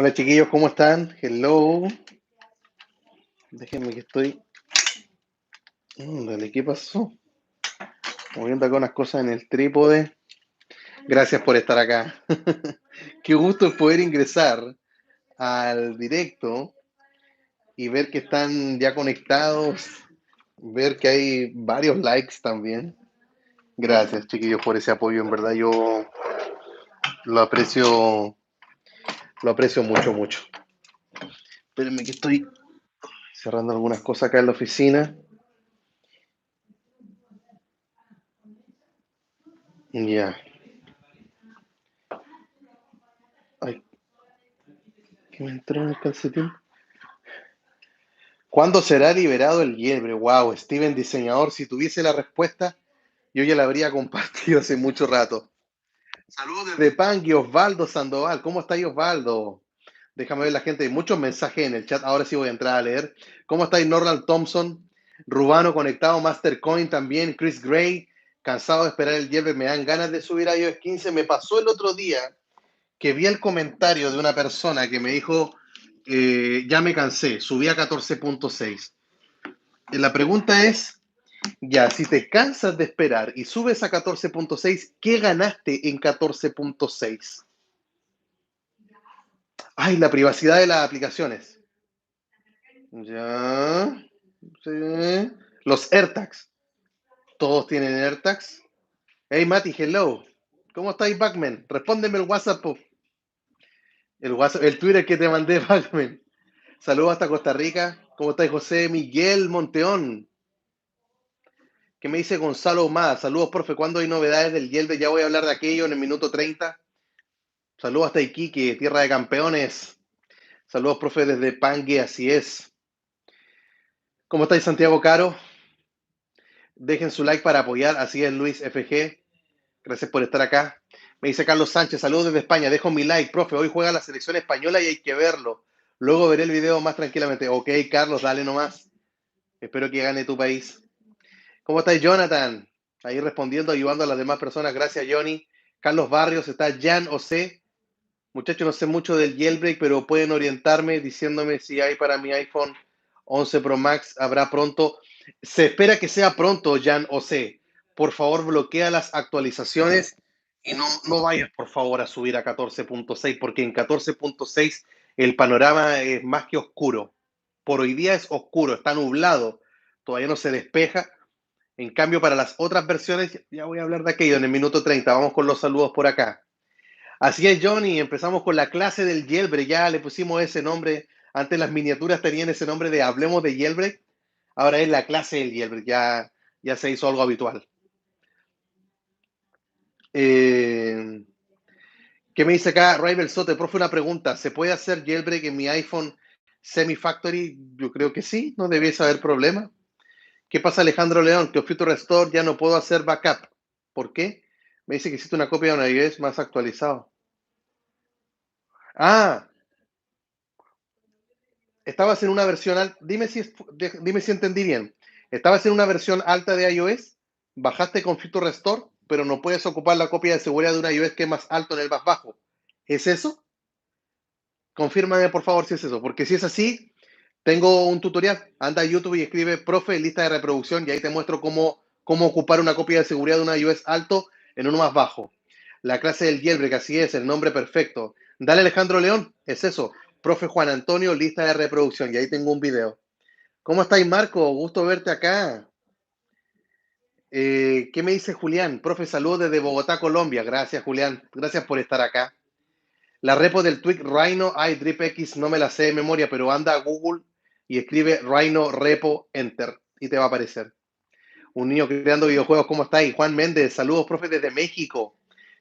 Hola chiquillos, ¿cómo están? Hello. Déjenme que estoy. Dale, ¿qué pasó? Moviendo acá unas cosas en el trípode. Gracias por estar acá. Qué gusto poder ingresar al directo y ver que están ya conectados, ver que hay varios likes también. Gracias chiquillos por ese apoyo, en verdad yo lo aprecio, lo aprecio mucho, mucho. Espérenme que estoy cerrando algunas cosas acá en la oficina. Ya. Ay, ¿qué me entró en el calcetín? ¿Cuándo será liberado el Yelbre? Wow, Steven diseñador, si tuviese la respuesta, yo ya la habría compartido hace mucho rato. Saludos desde Pangui, Osvaldo Sandoval. ¿Cómo estáis, Osvaldo? Déjame ver la gente, hay muchos mensajes en el chat, ahora sí voy a entrar a leer. ¿Cómo estáis, Norland Thompson? Rubano conectado, Mastercoin también, Chris Gray, cansado de esperar el Yelbre, me dan ganas de subir a iOS 15. Me pasó el otro día que vi el comentario de una persona que me dijo, ya me cansé, subí a 14.6. La pregunta es, ya, si te cansas de esperar y subes a 14.6, ¿qué ganaste en 14.6? Ay, la privacidad de las aplicaciones. Ya. Sí. Los AirTags. Todos tienen AirTags. Hey, Mati, hello. ¿Cómo estáis, Backman? Respóndeme el WhatsApp. El Twitter que te mandé, Backman. Saludos hasta Costa Rica. ¿Cómo estáis, José Miguel Monteón? ¿Qué me dice Gonzalo Más? Saludos, profe. ¿Cuándo hay novedades del Yelve? Ya voy a hablar de aquello en el minuto 30. Saludos hasta Iquique, tierra de campeones. Saludos, profe, desde Pangue, así es. ¿Cómo estáis, Santiago Caro? Dejen su like para apoyar, así es, Luis FG. Gracias por estar acá. Me dice Carlos Sánchez, saludos desde España. Dejo mi like, profe. Hoy juega la selección española y hay que verlo. Luego veré el video más tranquilamente. Ok, Carlos, dale nomás. Espero que gane tu país. ¿Cómo estáis, Jonathan? Ahí respondiendo, ayudando a las demás personas. Gracias, Johnny. Carlos Barrios, está Jan Ose. Muchachos, no sé mucho del jailbreak, pero pueden orientarme diciéndome si hay para mi iPhone 11 Pro Max. Habrá pronto. Se espera que sea pronto, Jan Ose. Por favor, bloquea las actualizaciones y no vayas, por favor, a subir a 14.6, porque en 14.6 el panorama es más que oscuro. Por hoy día es oscuro, está nublado, todavía no se despeja. En cambio, para las otras versiones, ya voy a hablar de aquello en el minuto 30. Vamos con los saludos por acá. Así es, Johnny. Empezamos con la clase del jailbreak. Ya le pusimos ese nombre. Antes las miniaturas tenían ese nombre de Hablemos de jailbreak. Ahora es la clase del jailbreak. Ya se hizo algo habitual. Eh, ¿Qué me dice acá? Rival Sote, profe, una pregunta. ¿Se puede hacer jailbreak en mi iPhone Semi-Factory? Yo creo que sí. No debiese haber problema. ¿Qué pasa, Alejandro León? Que Future Restore ya no puedo hacer backup. ¿Por qué? Me dice que existe una copia de una iOS más actualizado. Ah, estabas en una versión alta. Dime si entendí bien. Estabas en una versión alta de iOS, bajaste con Future Restore, pero no puedes ocupar la copia de seguridad de una iOS que es más alto en el más bajo. ¿Es eso? Confírmame por favor si es eso, porque si es así, tengo un tutorial. Anda a YouTube y escribe profe lista de reproducción y ahí te muestro cómo ocupar una copia de seguridad de una iOS alto en uno más bajo. La clase del jailbreak, así es, el nombre perfecto. Dale, Alejandro León, es eso. Profe Juan Antonio, lista de reproducción y ahí tengo un video. ¿Cómo estáis, Marco? Gusto verte acá. ¿Qué me dice Julián? Profe, saludos desde Bogotá, Colombia. Gracias, Julián. Gracias por estar acá. La repo del Twig Rhino iDripX no me la sé de memoria, pero anda a Google y escribe Rhino Repo Enter y te va a aparecer. Un niño creando videojuegos, ¿cómo estáis? Juan Méndez, saludos, profe, desde México.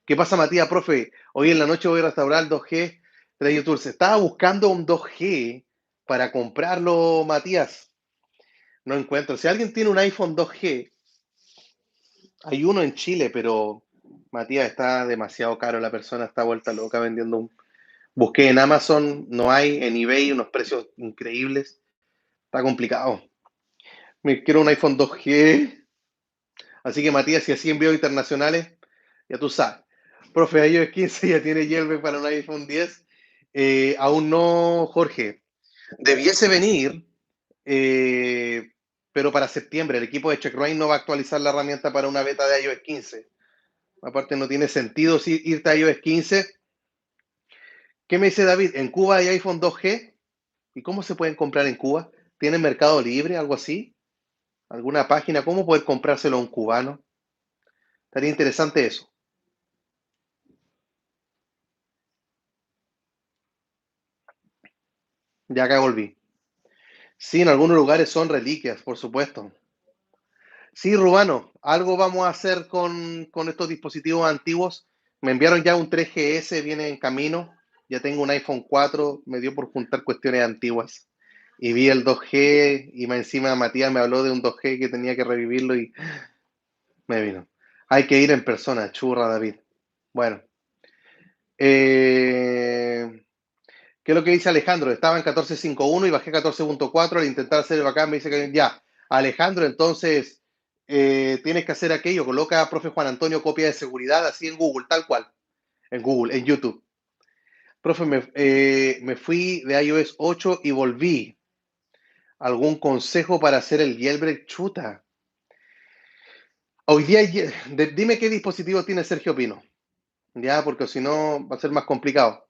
¿Qué pasa, Matías, profe? Hoy en la noche voy a restaurar el 2G de YouTube. Se estaba buscando un 2G para comprarlo, Matías. No encuentro. Si alguien tiene un iPhone 2G, hay uno en Chile, pero Matías está demasiado caro. La persona está vuelta loca vendiendo un. Busqué en Amazon, no hay, en eBay unos precios increíbles. Está complicado. Me quiero un iPhone 2G. Así que Matías, si así envíos internacionales, ya tú sabes. Profe, iOS 15 ya tiene jailbreak para un iPhone 10. Aún no, Jorge. Debiese venir, eh, pero para septiembre. El equipo de CheckRain no va a actualizar la herramienta para una beta de iOS 15. Aparte, no tiene sentido si irte a iOS 15. ¿Qué me dice David? ¿En Cuba hay iPhone 2G? ¿Y cómo se pueden comprar en Cuba? ¿Tienen Mercado Libre, algo así? ¿Alguna página? ¿Cómo poder comprárselo a un cubano? Estaría interesante eso. Ya acá volví. Sí, en algunos lugares son reliquias, por supuesto. Sí, Rubano, algo vamos a hacer con estos dispositivos antiguos. Me enviaron ya un 3GS, viene en camino. Ya tengo un iPhone 4, me dio por juntar cuestiones antiguas. Y vi el 2G y más encima Matías me habló de un 2G que tenía que revivirlo y me vino. Hay que ir en persona, churra David. Bueno, ¿qué es lo que dice Alejandro? Estaba en 14.5.1 y bajé 14.4. Al intentar hacer el bacán me dice que ya, Alejandro, entonces tienes que hacer aquello. Coloca, profe Juan Antonio, copia de seguridad así en Google, tal cual. En Google, en YouTube. Profe, me fui de iOS 8 y volví. ¿Algún consejo para hacer el jailbreak? Chuta. Hoy día, dime qué dispositivo tiene Sergio Pino. Ya, porque si no va a ser más complicado.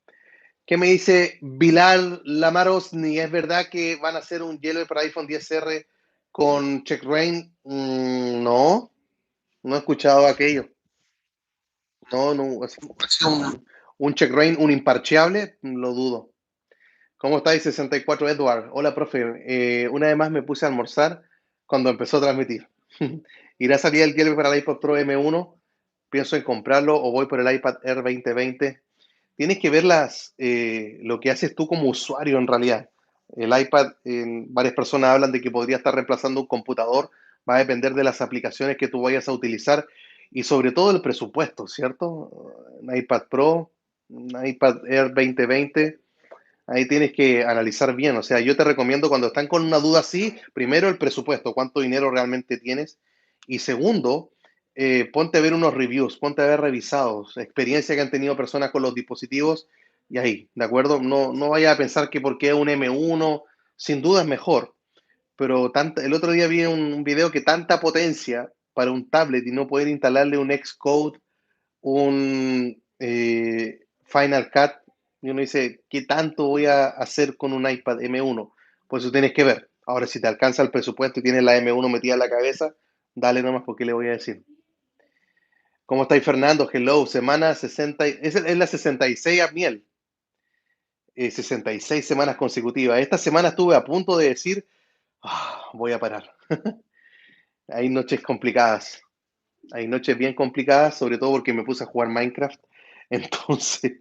¿Qué me dice Bilal Lamaros? Ni es verdad que van a hacer un jailbreak para iPhone 10R con CheckRain. No, no he escuchado aquello. No, no, así un CheckRain, un imparcheable, lo dudo. ¿Cómo estáis, 64 Edward? Hola, profe. Una vez más me puse a almorzar cuando empezó a transmitir. ¿Irá a salir el jailbreak para el iPod Pro M1? Pienso en comprarlo o voy por el iPad Air 2020. Tienes que ver lo que haces tú como usuario en realidad. El iPad, varias personas hablan de que podría estar reemplazando un computador, va a depender de las aplicaciones que tú vayas a utilizar y sobre todo el presupuesto, ¿cierto? Un iPad Pro, un iPad Air 2020, ahí tienes que analizar bien. O sea, yo te recomiendo cuando están con una duda así, primero el presupuesto, cuánto dinero realmente tienes. Y segundo, ponte a ver unos reviews, ponte a ver revisados, experiencia que han tenido personas con los dispositivos y ahí, ¿de acuerdo? No, no vaya a pensar que porque es un M1, sin duda es mejor. Pero el otro día vi un video que tanta potencia para un tablet y no poder instalarle un Xcode, un Final Cut, y uno dice, ¿qué tanto voy a hacer con un iPad M1? Pues eso tienes que ver. Ahora, si te alcanza el presupuesto y tienes la M1 metida en la cabeza, dale nomás porque le voy a decir. ¿Cómo estáis, Fernando? Hello, semana 60, es la 66 a miel, 66 semanas consecutivas. Esta semana estuve a punto de decir, voy a parar. Hay noches complicadas. Hay noches bien complicadas, sobre todo porque me puse a jugar Minecraft. Entonces,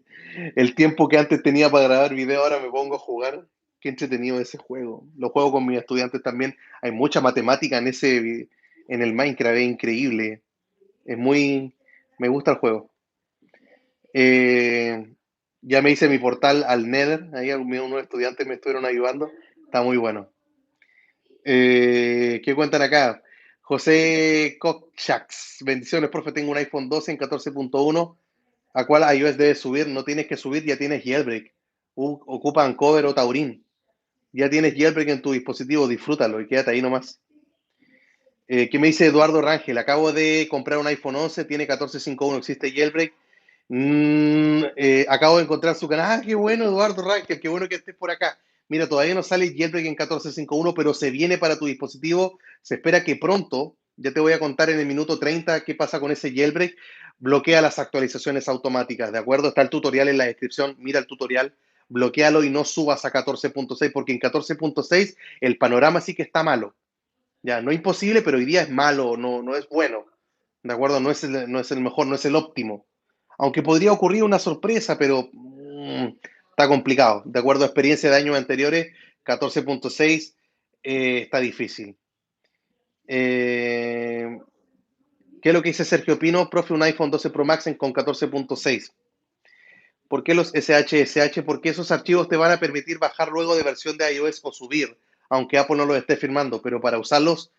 el tiempo que antes tenía para grabar video, ahora me pongo a jugar. Qué entretenido ese juego. Lo juego con mis estudiantes también. Hay mucha matemática en el Minecraft, es increíble. Es muy, me gusta el juego. Eh, ya me hice mi portal al Nether. Ahí unos estudiantes me estuvieron ayudando. Está muy bueno. ¿Qué cuentan acá? José Cochax, bendiciones, profe. Tengo un iPhone 12 en 14.1. ¿A cuál iOS debes subir? No tienes que subir, ya tienes jailbreak. Ocupan cover o Taurin. Ya tienes jailbreak en tu dispositivo, disfrútalo y quédate ahí nomás. ¿Qué me dice Eduardo Rangel? Acabo de comprar un iPhone 11, tiene 14.5.1, existe jailbreak. Acabo de encontrar su canal. Ah, qué bueno, Eduardo Rangel, qué bueno que estés por acá. Mira, todavía no sale jailbreak en 14.5.1, pero se viene para tu dispositivo. Se espera que pronto, ya te voy a contar en el minuto 30 qué pasa con ese jailbreak. Bloquea las actualizaciones automáticas, ¿de acuerdo? Está el tutorial en la descripción, mira el tutorial, bloquealo y no subas a 14.6, porque en 14.6 el panorama sí que está malo. Ya, no imposible, pero hoy día es malo, no, no es bueno. ¿De acuerdo? No es el mejor, no es el óptimo. Aunque podría ocurrir una sorpresa, pero está complicado. De acuerdo a experiencia de años anteriores, 14.6 está difícil. ¿Qué es lo que dice Sergio Pino? Profe, un iPhone 12 Pro Max con 14.6. ¿Por qué los SHSH? Porque esos archivos te van a permitir bajar luego de versión de iOS o subir, aunque Apple no los esté firmando, pero para usarlos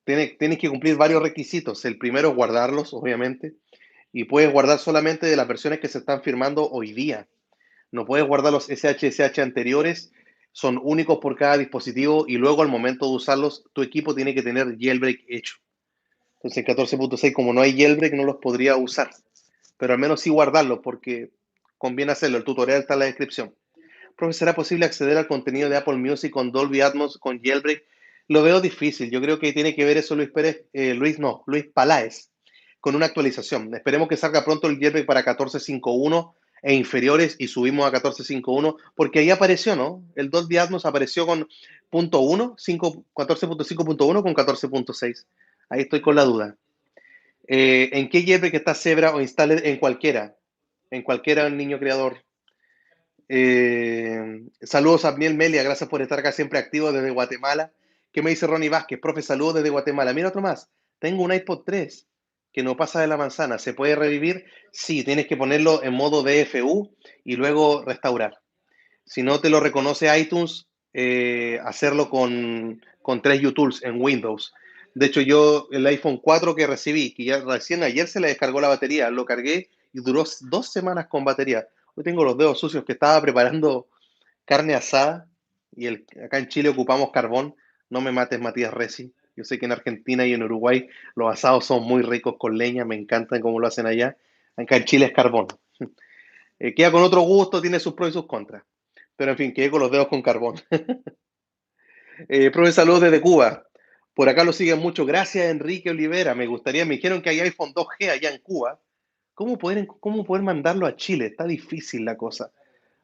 tienes que cumplir varios requisitos. El primero es guardarlos, obviamente, y puedes guardar solamente de las versiones que se están firmando hoy día. No puedes guardar los SSH anteriores, son únicos por cada dispositivo y luego al momento de usarlos, tu equipo tiene que tener jailbreak hecho. Entonces, en 14.6, como no hay jailbreak, no los podría usar, pero al menos sí guardarlos porque conviene hacerlo. El tutorial está en la descripción. Profe, ¿será posible acceder al contenido de Apple Music con Dolby Atmos, con jailbreak? Lo veo difícil. Yo creo que tiene que ver eso Luis Pérez, Luis Paláez, con una actualización. Esperemos que salga pronto el jailbreak para 14.5.1 e inferiores y subimos a 14.5.1, porque ahí apareció, ¿no? El Dolby Atmos apareció con .1, 14.5.1 con 14.6. Ahí estoy con la duda. ¿En qué jailbreak está Zebra o instale en cualquiera? En cualquiera, el niño creador. Saludos a Abniel Melia, gracias por estar acá siempre activo desde Guatemala. ¿Qué me dice Ronnie Vázquez? Profe, saludos desde Guatemala. Mira otro más. Tengo un iPod 3 que no pasa de la manzana. ¿Se puede revivir? Sí, tienes que ponerlo en modo DFU y luego restaurar. Si no te lo reconoce iTunes, hacerlo con 3 utools en Windows. De hecho, yo el iPhone 4 que recibí, que ya recién ayer se le descargó la batería, lo cargué y duró 2 semanas con batería. Hoy tengo los dedos sucios que estaba preparando carne asada y acá en Chile ocupamos carbón. No me mates, Matías Reci. Yo sé que en Argentina y en Uruguay los asados son muy ricos con leña, me encantan cómo lo hacen allá. Acá en Chile es carbón. Queda con otro gusto, tiene sus pros y sus contras. Pero en fin, quedé con los dedos con carbón. Profe, saludos desde Cuba. Por acá lo siguen mucho. Gracias, Enrique Olivera. Me dijeron que hay iPhone 2G allá en Cuba. ¿Cómo poder mandarlo a Chile? Está difícil la cosa.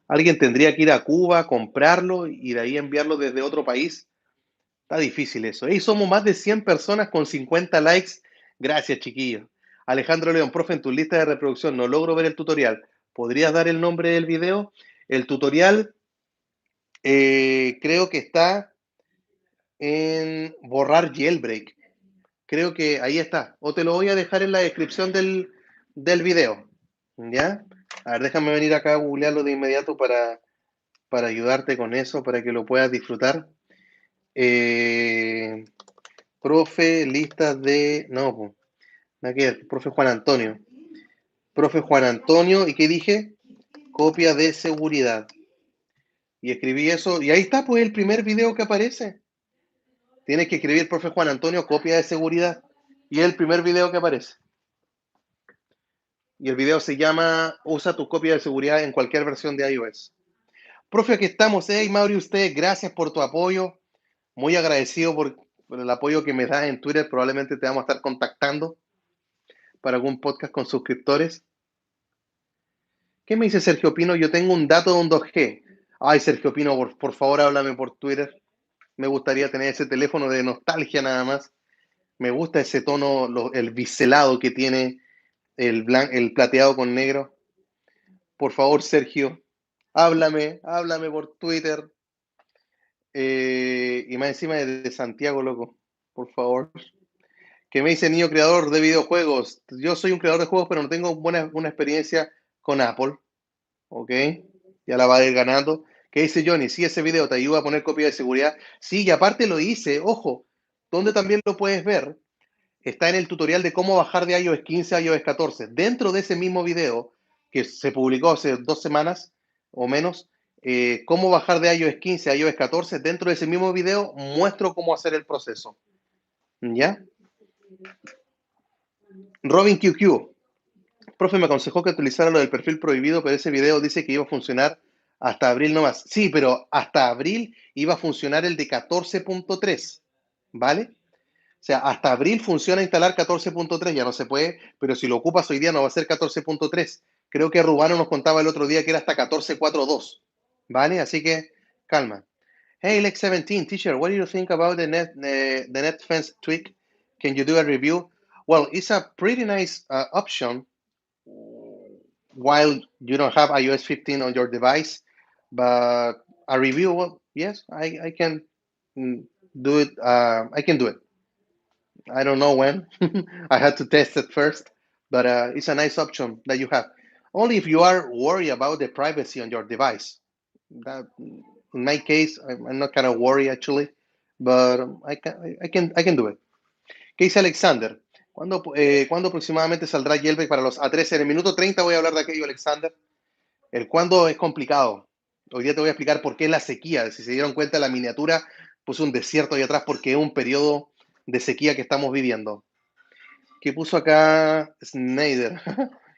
Alguien tendría que ir a Cuba, comprarlo y de ahí enviarlo desde otro país. Está difícil eso. Y somos más de 100 personas con 50 likes. Gracias, chiquillos. Alejandro León, profe, en tu lista de reproducción no logro ver el tutorial. ¿Podrías dar el nombre del video? El tutorial creo que está en borrar jailbreak. Creo que ahí está. O te lo voy a dejar en la descripción del video. ¿Ya? A ver, déjame venir acá a googlearlo de inmediato para ayudarte con eso, para que lo puedas disfrutar. Eh, profe, listas de... No, pues, nada que ver, profe Juan Antonio. Profe Juan Antonio, ¿y qué dije? Copia de seguridad. Y escribí eso, y ahí está, pues, el primer video que aparece. Tienes que escribir, profe Juan Antonio, copia de seguridad. Y es el primer video que aparece. Y el video se llama Usa tu copia de seguridad en cualquier versión de iOS. Profe, aquí estamos. Hey, Mauri, usted, gracias por tu apoyo. Muy agradecido por el apoyo que me das en Twitter. Probablemente te vamos a estar contactando para algún podcast con suscriptores. ¿Qué me dice Sergio Pino? Yo tengo un dato de un 2G. Ay, Sergio Pino, por favor, háblame por Twitter. Me gustaría tener ese teléfono de nostalgia nada más. Me gusta ese tono, el biselado que tiene el plateado con negro. Por favor, Sergio, háblame por Twitter. Y más encima de Santiago, loco. Por favor. Que me dice niño creador de videojuegos. Yo soy un creador de juegos, pero no tengo una experiencia con Apple. ¿Ok? Ya la va a ir ganando. ¿Qué dice Johnny? Sí, ese video te ayuda a poner copia de seguridad. Sí, y aparte lo hice, ojo, donde también lo puedes ver, está en el tutorial de cómo bajar de iOS 15 a iOS 14. Dentro de ese mismo video, que se publicó hace 2 semanas o menos, cómo bajar de iOS 15 a iOS 14, dentro de ese mismo video muestro cómo hacer el proceso. ¿Ya? Robin QQ. Profe, me aconsejó que utilizara lo del perfil prohibido, pero ese video dice que iba a funcionar hasta abril nomás. Sí, pero hasta abril iba a funcionar el de 14.3, ¿vale? O sea, hasta abril funciona instalar 14.3, ya no se puede, pero si lo ocupas hoy día no va a ser 14.3. Creo que Rubano nos contaba el otro día que era hasta 14.4.2, ¿vale? Así que calma. Hey, Lex 17, teacher, what do you think about the NetFence tweak? Can you do a review? Well, it's a pretty nice option while you don't have iOS 15 on your device, but a review, well, yes, I can do it. I can do it. I don't know when. I had to test it first, but it's a nice option that you have. Only if you are worried about the privacy on your device. That, in my case, I'm not kind of worried actually, but I can do it. ¿Qué dice Alexander? ¿Cuándo aproximadamente saldrá jailbreak para los A13? En el minuto 30 voy a hablar de aquello, Alexander. El cuándo es complicado. Hoy día te voy a explicar por qué es la sequía. Si se dieron cuenta, la miniatura puso un desierto ahí atrás porque es un periodo de sequía que estamos viviendo. ¿Qué puso acá Snyder?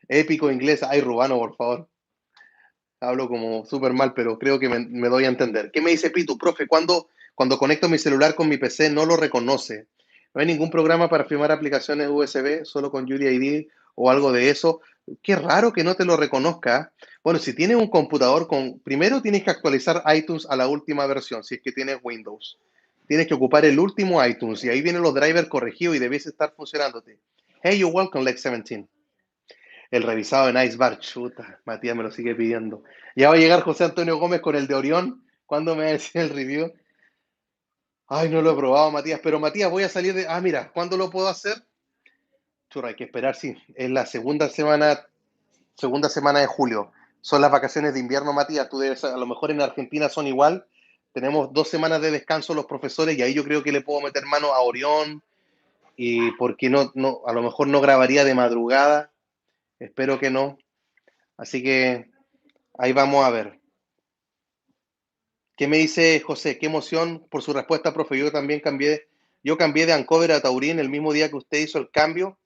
Épico inglés. Ay, Rubano, por favor. Hablo como súper mal, pero creo que me doy a entender. ¿Qué me dice Pitu? Profe, cuando conecto mi celular con mi PC no lo reconoce. No hay ningún programa para firmar aplicaciones USB, solo con UDID o algo de eso. Qué raro que no te lo reconozca. Bueno, si tienes un computador con... Primero tienes que actualizar iTunes a la última versión, si es que tienes Windows. Tienes que ocupar el último iTunes y ahí vienen los drivers corregidos y debes estar funcionándote. Hey, you're welcome, Lex 17. El revisado en Ice Bar, chuta, Matías me lo sigue pidiendo. Ya va a llegar José Antonio Gómez con el de Orión. ¿Cuándo me va a decir el review? Ay, no lo he probado, Matías, pero Matías, voy a salir de. Ah, mira, ¿cuándo lo puedo hacer? Churra, hay que esperar, sí. Es la segunda semana de julio. Son las vacaciones de invierno, Matías. Tú debes, a lo mejor en Argentina son igual. Tenemos 2 semanas de descanso los profesores y ahí yo creo que le puedo meter mano a Orión y porque no, a lo mejor no grabaría de madrugada. Espero que no. Así que ahí vamos a ver. ¿Qué me dice José? Qué emoción por su respuesta, profe. Yo cambié de Ancover a Taurín el mismo día que usted hizo el cambio.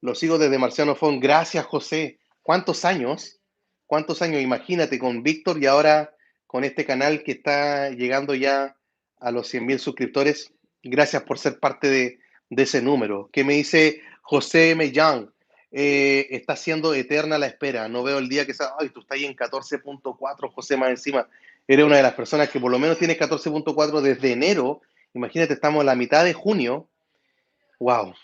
Lo sigo desde Marciano Fon. Gracias, José. ¿Cuántos años? ¿Cuántos años? Imagínate con Víctor y ahora con este canal que está llegando ya a los 100.000 suscriptores. Gracias por ser parte de ese número. ¿Qué me dice José Mellán? Está siendo eterna la espera. No veo el día que sea. Ay, tú estás ahí en 14.4, José, más encima. Eres una de las personas que por lo menos tiene 14.4 desde enero. Imagínate, estamos a la mitad de junio. Wow.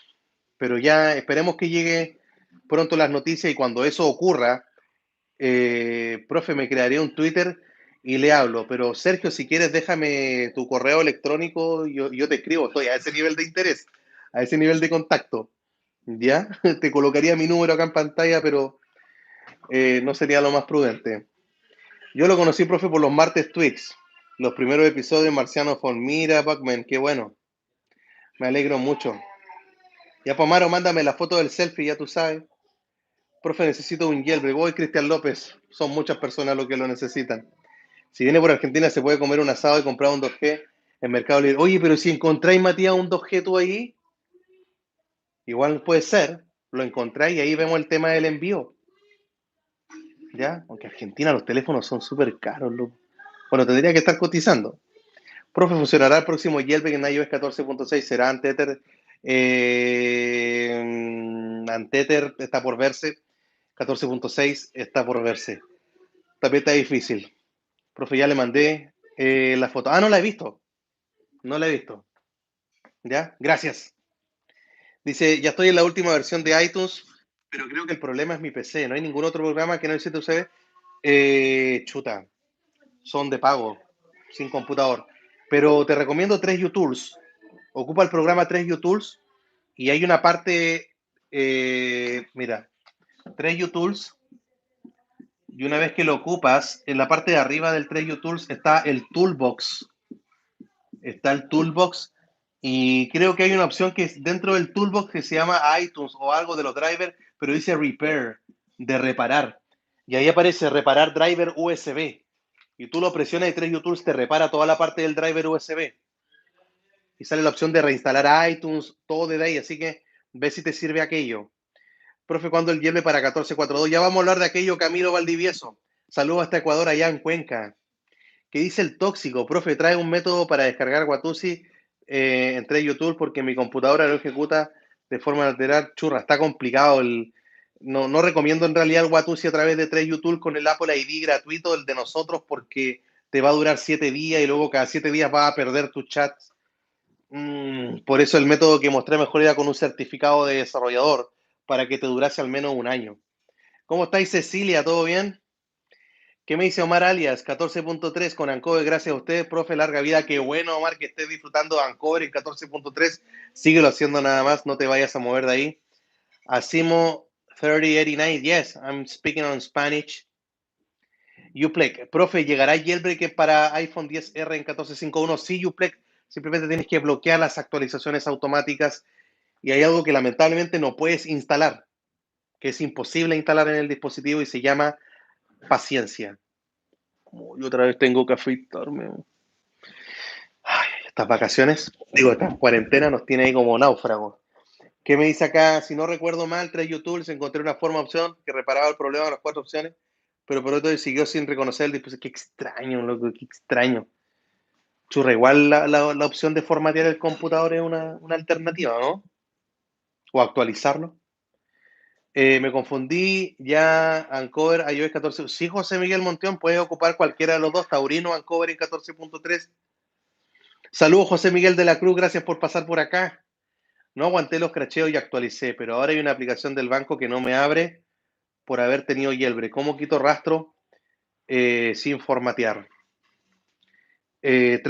Pero ya esperemos que llegue pronto las noticias y cuando eso ocurra, profe, me crearé un Twitter y le hablo. Pero Sergio, si quieres, déjame tu correo electrónico, yo te escribo. Estoy a ese nivel de interés, a ese nivel de contacto. ¿Ya? Te colocaría mi número acá en pantalla, pero no sería lo más prudente. Yo lo conocí, profe, por los martes Twix. Los primeros episodios, Marciano Mira, Pac-Man, qué bueno. Me alegro mucho. Ya, Pomaro, mándame la foto del selfie, ya tú sabes. Profe, necesito un jailbreak. Voy, Cristian López. Son muchas personas los que lo necesitan. Si viene por Argentina, se puede comer un asado y comprar un 2G en Mercado Libre. Oye, pero si encontráis, Matías, un 2G tú ahí, igual puede ser. Lo encontráis y ahí vemos el tema del envío. ¿Ya? Aunque Argentina los teléfonos son súper caros, loco. Bueno, tendría que estar cotizando. Profe, ¿funcionará el próximo jailbreak en iOS 14.6? ¿Será Anteater? Anteater está por verse. 14.6 está por verse. También está difícil. Profe, ya le mandé la foto. Ah, no la he visto. No la he visto. ¿Ya? Gracias. Dice, ya estoy en la última versión de iTunes, pero creo que el problema es mi PC. No hay ningún otro programa que no necesite usted. Chuta, son de pago, sin computador. Pero te recomiendo 3U-Tools. Ocupa el programa 3U-Tools y hay una parte, mira, 3U-Tools, y una vez que lo ocupas, en la parte de arriba del 3U-Tools está el Toolbox. Está el Toolbox y creo que hay una opción que es dentro del Toolbox que se llama iTunes o algo de los drivers, pero dice Repair, de reparar. Y ahí aparece reparar driver USB. Y tú lo presionas y 3U-Tools te repara toda la parte del driver USB. Y sale la opción de reinstalar iTunes, todo de ahí, así que ve si te sirve aquello. Profe, ¿cuándo el Yelme para 1442? Ya vamos a hablar de aquello, Camilo Valdivieso. Saludos hasta Ecuador, allá en Cuenca. ¿Qué dice el tóxico? Profe, trae un método para descargar Watusi entre YouTube porque mi computadora lo ejecuta de forma lateral. Churra, está complicado. No recomiendo en realidad el Watusi a través de 3 YouTube con el Apple ID gratuito, el de nosotros, porque te va a durar 7 días y luego cada 7 días vas a perder tus chats. Por eso el método que mostré mejor era con un certificado de desarrollador para que te durase al menos un año. ¿Cómo estáis, Cecilia? ¿Todo bien? ¿Qué me dice Omar Alias? 14.3 con Ancover, gracias a usted, profe, larga vida. Qué bueno, Omar, que estés disfrutando de Ancover en 14.3. Síguelo haciendo nada más, no te vayas a mover de ahí. Asimo 3089, yes, I'm speaking on Spanish. Uplec, profe, ¿llegará jailbreak para iPhone 10R en 14.5.1? Sí, Uplec, simplemente tienes que bloquear las actualizaciones automáticas y hay algo que lamentablemente no puedes instalar, que es imposible instalar en el dispositivo y se llama paciencia. Uy, otra vez tengo que afeitarme. Ay, estas vacaciones, digo, esta cuarentena nos tiene ahí como náufragos. ¿Qué me dice acá? Si no recuerdo mal, 3 YouTubers encontré una forma opción que reparaba el problema de las 4 opciones, pero por otro siguió sin reconocer el dispositivo. Qué extraño, loco, qué extraño. Churra, igual la opción de formatear el computador es una alternativa, ¿no? O actualizarlo. Me confundí, ya Ancover iOS 14. Sí, José Miguel Monteón, puede ocupar cualquiera de los dos, Taurino, Ancover en 14.3. Saludos, José Miguel de la Cruz, gracias por pasar por acá. No aguanté los cracheos y actualicé, pero ahora hay una aplicación del banco que no me abre por haber tenido Yelbre. ¿Cómo quito rastro sin formatear? 3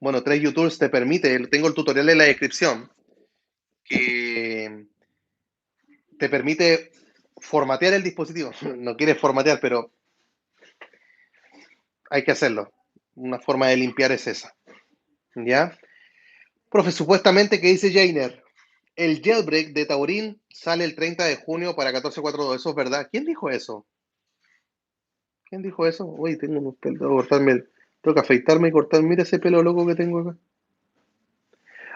Bueno, 3 te permite, tengo el tutorial en la descripción, que te permite formatear el dispositivo. No quieres formatear, pero hay que hacerlo. Una forma de limpiar es esa. ¿Ya? Profe, supuestamente, ¿qué dice Jainer? El jailbreak de Taurin sale el 30 de junio para 14.4.2. ¿Eso es verdad? ¿Quién dijo eso? ¿Quién dijo eso? Uy, tengo unos pelos. Tengo que afeitarme y cortarme. Mira ese pelo loco que tengo acá.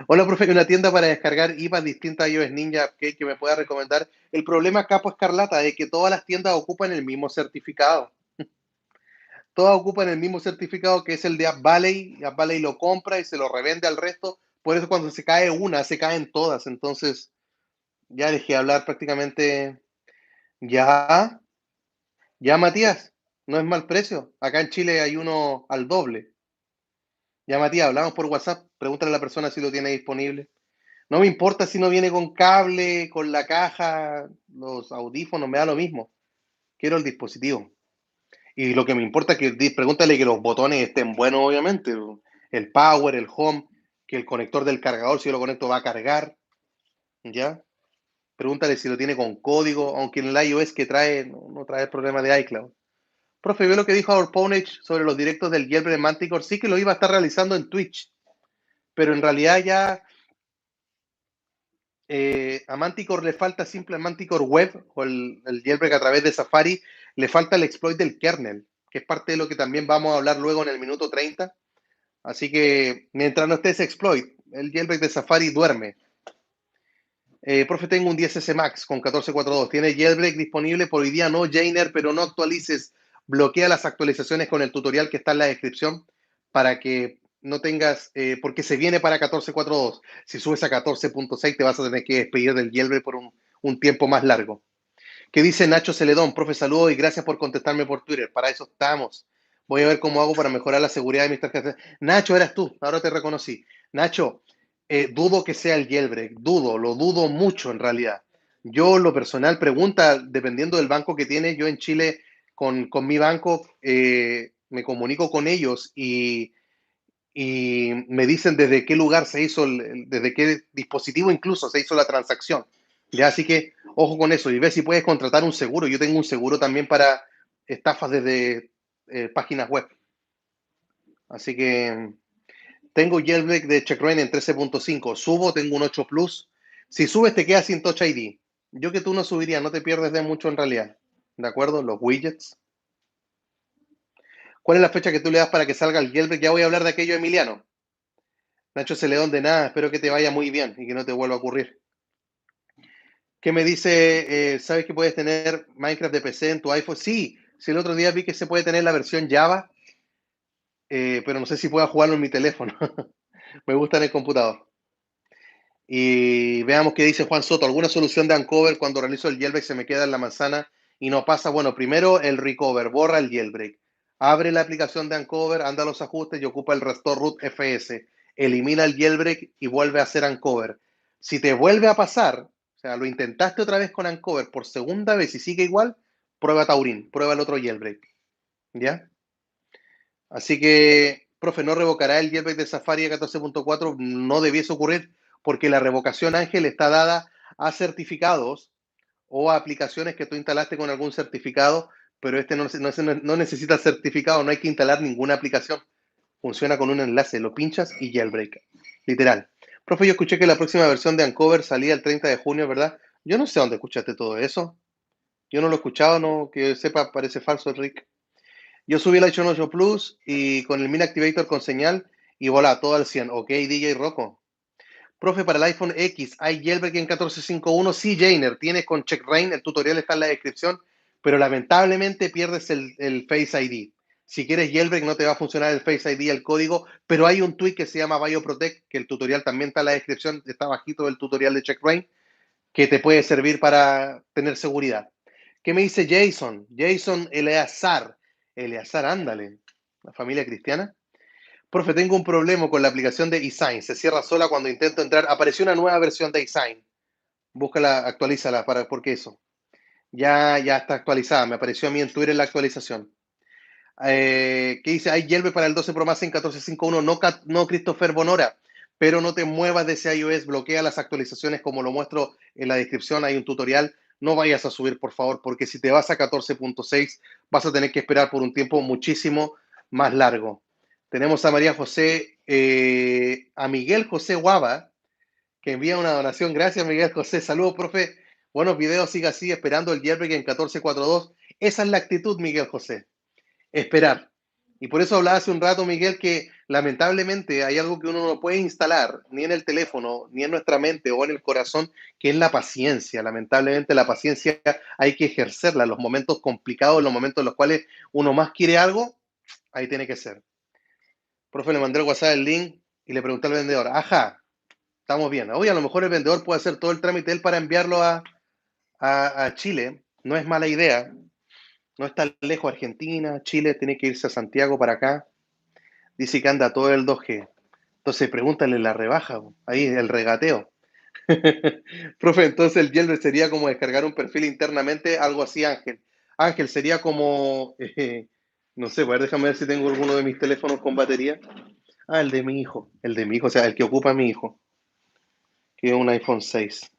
Hola, profe, ¿hay una tienda para descargar IVAs distintas a iOS Ninja que me pueda recomendar? El problema, Capo Escarlata, es que todas las tiendas ocupan el mismo certificado. Todas ocupan el mismo certificado que es el de App Valley. App Valley lo compra y se lo revende al resto. Por eso cuando se cae una, se caen todas. Entonces, ya dejé de hablar prácticamente. Ya, ya, Matías, no es mal precio. Acá en Chile hay uno al doble. Ya, Matías, hablamos por WhatsApp. Pregúntale a la persona si lo tiene disponible. No me importa si no viene con cable, con la caja, los audífonos, me da lo mismo. Quiero el dispositivo. Y lo que me importa es que pregúntale que los botones estén buenos, obviamente. El power, el home, que el conector del cargador, si yo lo conecto, va a cargar. ¿Ya? Pregúntale si lo tiene con código, aunque en el iOS que trae, no trae el problema de iCloud. Profe, veo lo que dijo Pownage sobre los directos del Jailbreak Manticore. Sí que lo iba a estar realizando en Twitch, pero en realidad ya a Manticore le falta simple Manticore Web o el jailbreak a través de Safari, le falta el exploit del kernel, que es parte de lo que también vamos a hablar luego en el minuto 30. Así que mientras no esté ese exploit, el jailbreak de Safari duerme. Profe, tengo un 10S Max con 14.4.2. Tiene jailbreak disponible por hoy día, no, Jainer, pero no actualices. Bloquea las actualizaciones con el tutorial que está en la descripción para que no tengas, porque se viene para 14.4.2. Si subes a 14.6 te vas a tener que despedir del jailbreak por un tiempo más largo. ¿Qué dice Nacho Celedón? Profe, saludos y gracias por contestarme por Twitter. Para eso estamos. Voy a ver cómo hago para mejorar la seguridad de mis tarjetas. Nacho, eras tú. Ahora te reconocí. Nacho, dudo que sea el jailbreak. Lo dudo mucho en realidad. Yo, lo personal, pregunta, dependiendo del banco que tiene, yo en Chile, con mi banco, me comunico con ellos y me dicen desde qué lugar se hizo, desde qué dispositivo incluso se hizo la transacción. Ya, así que ojo con eso y ve si puedes contratar un seguro. Yo tengo un seguro también para estafas desde páginas web. Así que tengo jailbreak de CheckRain en 13.5. Subo, tengo un 8 Plus. Si subes te quedas sin Touch ID. Yo que tú no subiría, no te pierdes de mucho en realidad. ¿De acuerdo? Los widgets. ¿Cuál es la fecha que tú le das para que salga el jailbreak? Ya voy a hablar de aquello, Emiliano. Nacho Celedón, de nada, espero que te vaya muy bien y que no te vuelva a ocurrir. ¿Qué me dice? ¿Sabes que puedes tener Minecraft de PC en tu iPhone? Sí, sí, el otro día vi que se puede tener la versión Java, pero no sé si pueda jugarlo en mi teléfono. Me gusta en el computador. Y veamos qué dice Juan Soto. ¿Alguna solución de Uncover cuando realizo el jailbreak se me queda en la manzana y no pasa? Bueno, primero el recover, borra el jailbreak. Abre la aplicación de Uncover, anda a los ajustes y ocupa el Restore Root FS. Elimina el jailbreak y vuelve a hacer Uncover. Si te vuelve a pasar, o sea, lo intentaste otra vez con Uncover por segunda vez y sigue igual, prueba Taurin, prueba el otro jailbreak. ¿Ya? Así que, profe, no revocará el jailbreak de Safari 14.4, no debiese ocurrir porque la revocación, Ángel, está dada a certificados o a aplicaciones que tú instalaste con algún certificado, pero este no necesita certificado, no hay que instalar ninguna aplicación. Funciona con un enlace, lo pinchas y jailbreak. Literal. Profe, yo escuché que la próxima versión de Uncover salía el 30 de junio, ¿verdad? Yo no sé dónde escuchaste todo eso. Yo no lo he escuchado, no, que sepa, parece falso, Rick. Yo subí el iPhone 8 Plus y con el Min Activator con señal y volá, todo al 100. Ok, DJ Rocco. Profe, para el iPhone X, ¿hay jailbreak en 14.5.1? Sí, Jainer, tienes con CheckRain, el tutorial está en la descripción, pero lamentablemente pierdes el Face ID. Si quieres jailbreak no te va a funcionar el Face ID, el código, pero hay un tweak que se llama BioProtect, que el tutorial también está en la descripción, está bajito del tutorial de CheckRain, que te puede servir para tener seguridad. ¿Qué me dice Jason? Jason Eleazar. Eleazar, ándale. La familia cristiana. Profe, tengo un problema con la aplicación de eSign. Se cierra sola cuando intento entrar. Apareció una nueva versión de eSign. Búscala, actualízala, porque eso. Ya está actualizada. Me apareció a mí en Twitter la actualización. ¿Qué dice? Hay jailbreak para el 12 Pro Max en 14.5.1. No, Christopher Bonora. Pero no te muevas de ese iOS. Bloquea las actualizaciones como lo muestro en la descripción. Hay un tutorial. No vayas a subir, por favor, porque si te vas a 14.6 vas a tener que esperar por un tiempo muchísimo más largo. Tenemos a María José, a Miguel José Guava, que envía una donación. Gracias, Miguel José. Saludos, profe. Buenos videos. Siga así, esperando el jailbreak en 14.4.2. Esa es la actitud, Miguel José. Esperar. Y por eso hablaba hace un rato, Miguel, que lamentablemente hay algo que uno no puede instalar ni en el teléfono, ni en nuestra mente o en el corazón, que es la paciencia. Lamentablemente la paciencia hay que ejercerla en los momentos complicados, en los momentos en los cuales uno más quiere algo, ahí tiene que ser. Profe, le mandé el WhatsApp el link y le pregunté al vendedor, ajá, estamos bien. Oye, a lo mejor el vendedor puede hacer todo el trámite él para enviarlo a Chile. No es mala idea. No está lejos Argentina, Chile, tiene que irse a Santiago para acá. Dice que anda todo el 2G. Entonces pregúntale la rebaja, ahí el regateo. Profe, entonces el jailbreak sería como descargar un perfil internamente, algo así, Ángel. Ángel, sería como, no sé, pues, déjame ver si tengo alguno de mis teléfonos con batería. Ah, el de mi hijo, o sea, el que ocupa mi hijo, que es un iPhone 6.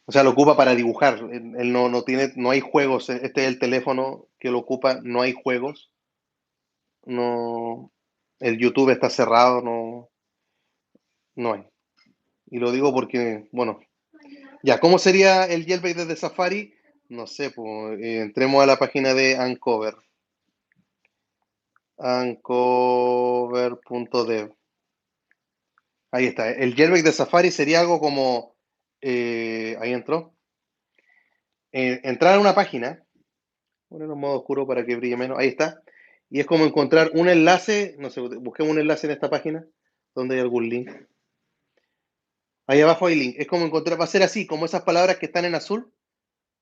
O sea, lo ocupa para dibujar. Él no tiene, no hay juegos. Este es el teléfono que lo ocupa, no hay juegos. No, el YouTube está cerrado, no hay. Y lo digo porque, bueno, ya, ¿cómo sería el jailbreak desde Safari? No sé, pues, entremos a la página de Uncover. Uncover.dev. Ahí está. El jailbreak de Safari sería algo como, ahí entró. Entrar a una página, poner en modo oscuro para que brille menos, ahí está. Y es como encontrar un enlace, no sé, busquemos un enlace en esta página, donde hay algún link. Ahí abajo hay link. Es como encontrar, va a ser así, como esas palabras que están en azul.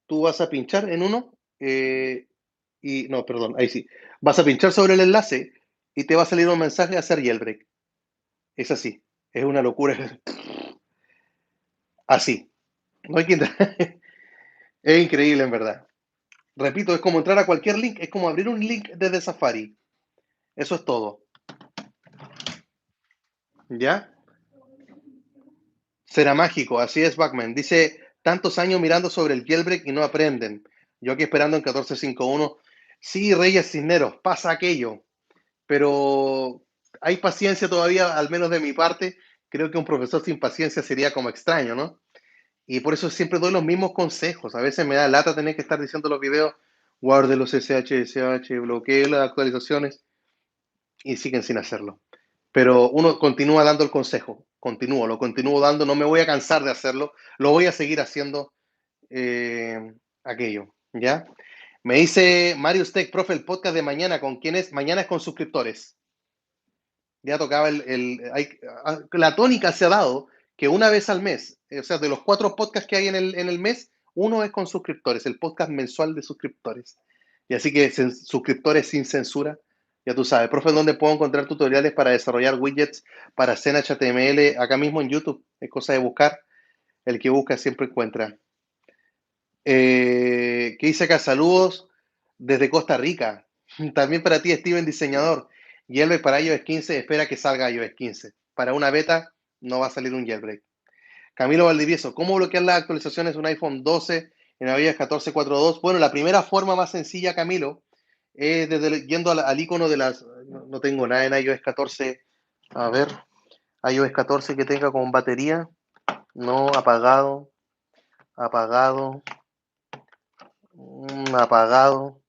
Tú vas a pinchar en uno y, no, perdón, ahí sí. Vas a pinchar sobre el enlace y te va a salir un mensaje de hacer jailbreak. Es así. Es una locura. Así. No hay que entrar. Es increíble, en verdad. Repito, es como entrar a cualquier link. Es como abrir un link desde Safari. Eso es todo. ¿Ya? Será mágico. Así es, Backman. Dice, tantos años mirando sobre el jailbreak y no aprenden. Yo aquí esperando en 14.5.1. Sí, Reyes Cisneros, pasa aquello. Pero hay paciencia todavía, al menos de mi parte. Creo que un profesor sin paciencia sería como extraño, ¿no? Y por eso siempre doy los mismos consejos. A veces me da lata tener que estar diciendo los videos, guarde los SH, bloquee las actualizaciones y siguen sin hacerlo. Pero uno continúa dando el consejo, lo continúo dando, no me voy a cansar de hacerlo, lo voy a seguir haciendo aquello, ¿ya? Me dice Marius Tech, profe, el podcast de mañana, ¿con quién es? Mañana es con suscriptores. Ya tocaba la tónica se ha dado que una vez al mes, o sea, de los 4 podcasts que hay en el mes, uno es con suscriptores, el podcast mensual de suscriptores. Y así que suscriptores sin censura, ya tú sabes. Profe, ¿dónde puedo encontrar tutoriales para desarrollar widgets para Scena HTML? Acá mismo en YouTube, es cosa de buscar. El que busca siempre encuentra. ¿Qué dice acá? Saludos desde Costa Rica. También para ti, Steven, diseñador. Jailbreak para iOS 15, espera que salga iOS 15. Para una beta no va a salir un jailbreak. Camilo Valdivieso, ¿cómo bloquear las actualizaciones de un iPhone 12 en iOS 14.4.2? Bueno, la primera forma más sencilla, Camilo, es yendo al icono de las... No tengo nada en iOS 14. A ver, iOS 14 que tenga con batería. No, apagado, apagado. Apagado.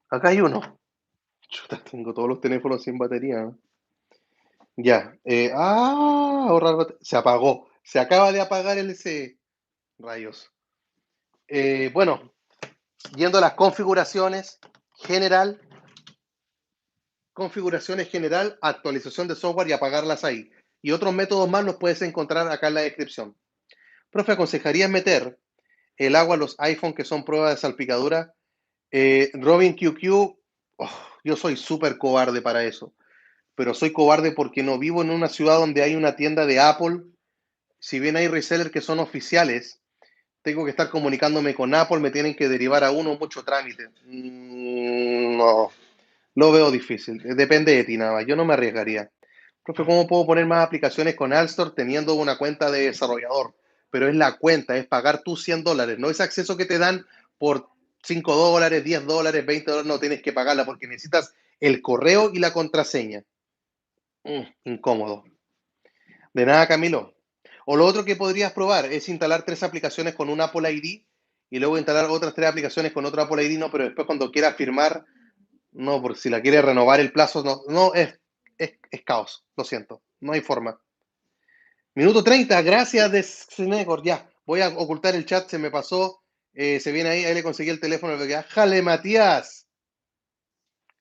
Acá hay uno. Chuta, tengo todos los teléfonos sin batería. Ya. Ahorrar se apagó. Se acaba de apagar el ese. Rayos. Bueno, yendo a las configuraciones general, actualización de software y apagarlas ahí. Y otros métodos más los puedes encontrar acá en la descripción. Profe, ¿aconsejarías meter el agua a los iPhone que son pruebas de salpicadura? Robin QQ, yo soy súper cobarde para eso, pero soy cobarde porque no vivo en una ciudad donde hay una tienda de Apple. Si bien hay resellers que son oficiales, tengo que estar comunicándome con Apple, me tienen que derivar a uno mucho trámite. No, lo veo difícil. Depende de ti nada más. Yo no me arriesgaría. Profe, ¿cómo puedo poner más aplicaciones con Alstor teniendo una cuenta de desarrollador? Pero es la cuenta, es pagar tus $100, no es acceso que te dan por $5, $10, $20, no tienes que pagarla porque necesitas el correo y la contraseña. Incómodo. De nada, Camilo. O lo otro que podrías probar es instalar 3 aplicaciones con un Apple ID y luego instalar otras 3 aplicaciones con otro Apple ID, no, pero después cuando quieras firmar, no, porque si la quieres renovar el plazo, no, no es caos, lo siento, no hay forma. Minuto 30, gracias de Snegor, ya, voy a ocultar el chat, se me pasó, se viene ahí le conseguí el teléfono, jale Matías,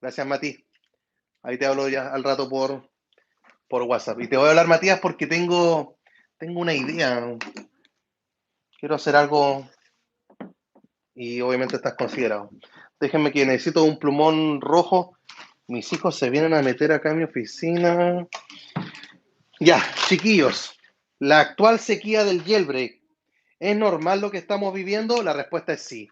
gracias Mati, ahí te hablo ya al rato por WhatsApp, y te voy a hablar Matías porque tengo una idea, quiero hacer algo y obviamente estás considerado. Déjenme que necesito un plumón rojo, mis hijos se vienen a meter acá en mi oficina. Ya, chiquillos, la actual sequía del jailbreak, ¿es normal lo que estamos viviendo? La respuesta es sí.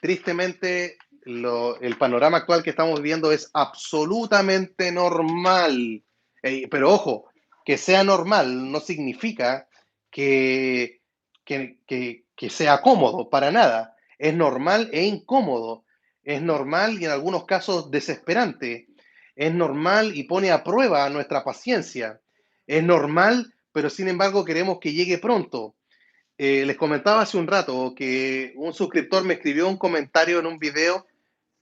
Tristemente, el panorama actual que estamos viviendo es absolutamente normal. Pero ojo, que sea normal no significa que, que sea cómodo, para nada. Es normal e incómodo. Es normal y en algunos casos desesperante. Es normal y pone a prueba nuestra paciencia. Es normal, pero sin embargo queremos que llegue pronto. Les comentaba hace un rato que un suscriptor me escribió un comentario en un video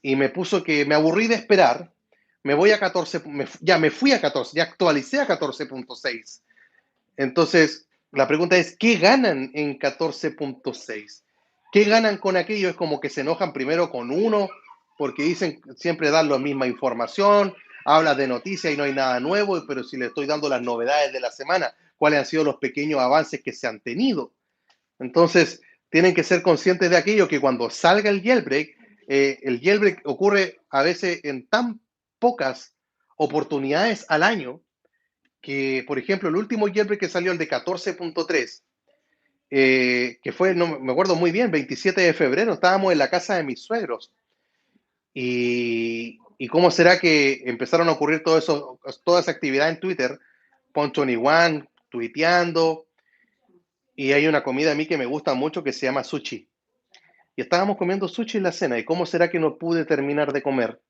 y me puso que me aburrí de esperar, me voy a 14, ya me fui a 14, ya actualicé a 14.6. Entonces, la pregunta es, ¿qué ganan en 14.6? ¿Qué ganan con aquello? Es como que se enojan primero con uno, porque dicen siempre dan la misma información, habla de noticias y no hay nada nuevo, pero si le estoy dando las novedades de la semana, cuáles han sido los pequeños avances que se han tenido. Entonces, tienen que ser conscientes de aquello que cuando salga el jailbreak ocurre a veces en tan pocas oportunidades al año que, por ejemplo, el último jailbreak que salió, el de 14.3, que fue, no me acuerdo muy bien, 27 de febrero, estábamos en la casa de mis suegros. Y cómo será que empezaron a ocurrir todo eso, toda esa actividad en Twitter, Pon21 tuiteando, y hay una comida a mí que me gusta mucho que se llama sushi. Y estábamos comiendo sushi en la cena. ¿Y cómo será que no pude terminar de comer?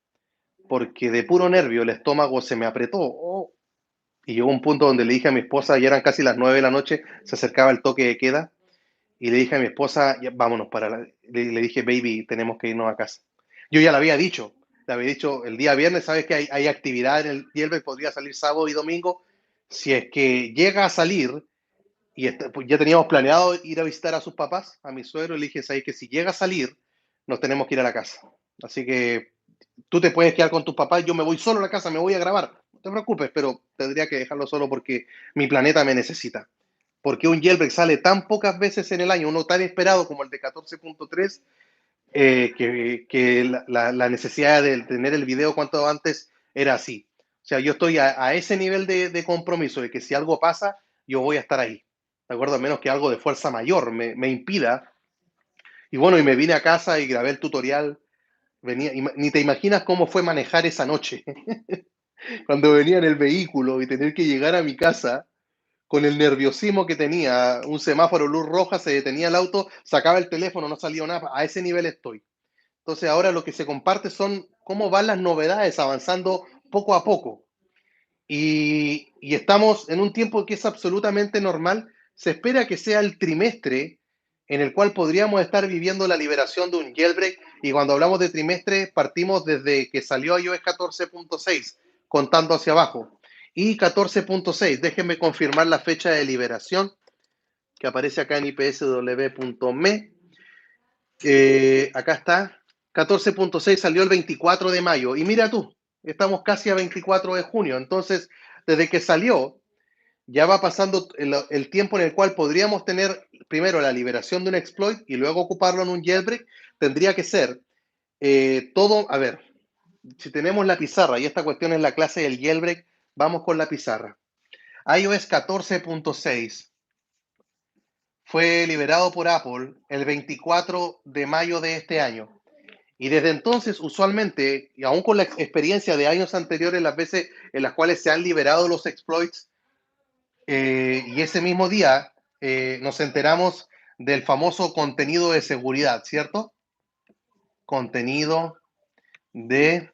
Porque de puro nervio el estómago se me apretó. Y llegó un punto donde le dije a mi esposa, ya eran casi las 9 de la noche, se acercaba el toque de queda, y le dije a mi esposa, ya, vámonos le dije, baby, tenemos que irnos a casa. Yo ya le había dicho el día viernes, sabes que hay actividad en el viernes, podría salir sábado y domingo. Si es que llega a salir, y pues ya teníamos planeado ir a visitar a sus papás, a mi suegro, y le dije, sabes que si llega a salir, nos tenemos que ir a la casa. Así que tú te puedes quedar con tus papás, yo me voy solo a la casa, me voy a grabar. No te preocupes, pero tendría que dejarlo solo porque mi planeta me necesita. Porque un jailbreak sale tan pocas veces en el año, uno tan esperado como el de 14.3, que la necesidad de tener el video cuanto antes era así. O sea, yo estoy a ese nivel de compromiso, de que si algo pasa, yo voy a estar ahí. ¿De acuerdo? A menos que algo de fuerza mayor me impida. Y bueno, y me vine a casa y grabé el tutorial. Venía, ni te imaginas cómo fue manejar esa noche, cuando venía en el vehículo y tener que llegar a mi casa con el nerviosismo que tenía, un semáforo, luz roja, se detenía el auto, sacaba el teléfono, no salía nada, a ese nivel estoy. Entonces ahora lo que se comparte son cómo van las novedades avanzando poco a poco. Y estamos en un tiempo que es absolutamente normal. Se espera que sea el trimestre en el cual podríamos estar viviendo la liberación de un jailbreak, y cuando hablamos de trimestre partimos desde que salió iOS 14.6, contando hacia abajo. Y 14.6, déjenme confirmar la fecha de liberación, que aparece acá en ipsw.me. Acá está, 14.6 salió el 24 de mayo, y mira tú, estamos casi a 24 de junio, entonces desde que salió ya va pasando el tiempo en el cual podríamos tener primero la liberación de un exploit y luego ocuparlo en un jailbreak. Tendría que ser todo, a ver, si tenemos la pizarra y esta cuestión es la clase del jailbreak, vamos con la pizarra. iOS 14.6 fue liberado por Apple el 24 de mayo de este año. Y desde entonces, usualmente, y aún con la experiencia de años anteriores, las veces en las cuales se han liberado los exploits, y ese mismo día nos enteramos del famoso contenido de seguridad, ¿cierto? Contenido de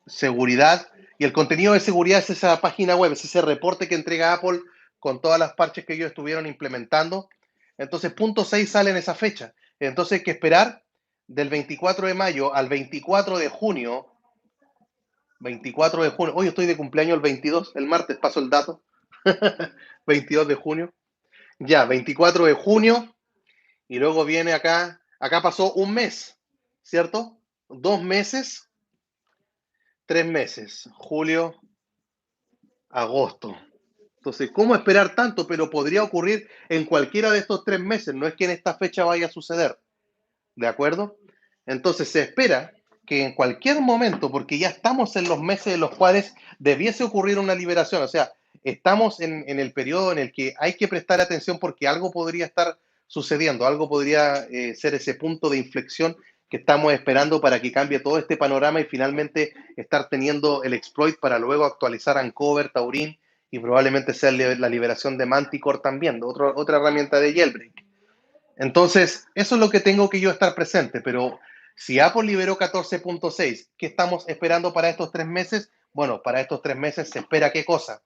seguridad. Y el contenido de seguridad es esa página web, es ese reporte que entrega Apple con todas las parches que ellos estuvieron implementando. Entonces, punto 6 sale en esa fecha. Entonces, hay que esperar del 24 de mayo al 24 de junio. 24 de junio. Hoy estoy de cumpleaños el 22, el martes, paso el dato. 22 de junio. Ya, 24 de junio. Y luego viene acá pasó un mes, ¿cierto? 2 meses, 3 meses, julio, agosto. Entonces, ¿cómo esperar tanto? Pero podría ocurrir en cualquiera de estos 3 meses, no es que en esta fecha vaya a suceder, ¿de acuerdo? Entonces se espera que en cualquier momento, porque ya estamos en los meses en los cuales debiese ocurrir una liberación, o sea, estamos en el periodo en el que hay que prestar atención porque algo podría estar sucediendo, algo podría ser ese punto de inflexión que estamos esperando para que cambie todo este panorama y finalmente estar teniendo el exploit para luego actualizar Uncover, Taurin y probablemente sea la liberación de Manticore también, otra herramienta de jailbreak. Entonces, eso es lo que tengo que yo estar presente, pero si Apple liberó 14.6, ¿qué estamos esperando para estos 3 meses? Bueno, para estos 3 meses se espera qué cosa.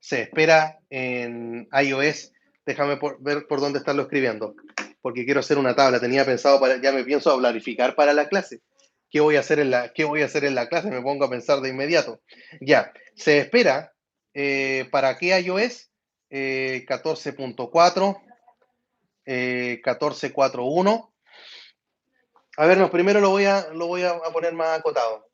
Se espera en iOS, déjame ver por dónde estarlo escribiendo, porque quiero hacer una tabla, tenía pensado, ya me pienso a planificar para la clase. ¿Qué voy a hacer en la clase? Me pongo a pensar de inmediato. Ya, se espera para qué iOS 14.4. 14.4.1. A ver, no, primero lo voy a poner más acotado.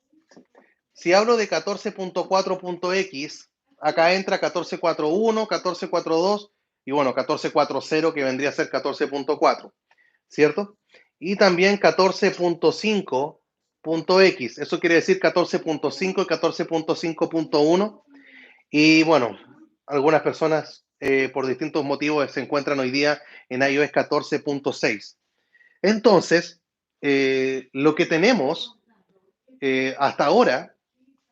Si hablo de 14.4.x, acá entra 14.4.1, 14.4.2 y bueno, 14.4.0 que vendría a ser 14.4, ¿cierto? Y también 14.5.x, eso quiere decir 14.5 y 14.5.1. Y bueno, algunas personas por distintos motivos se encuentran hoy día en iOS 14.6. Entonces, lo que tenemos hasta ahora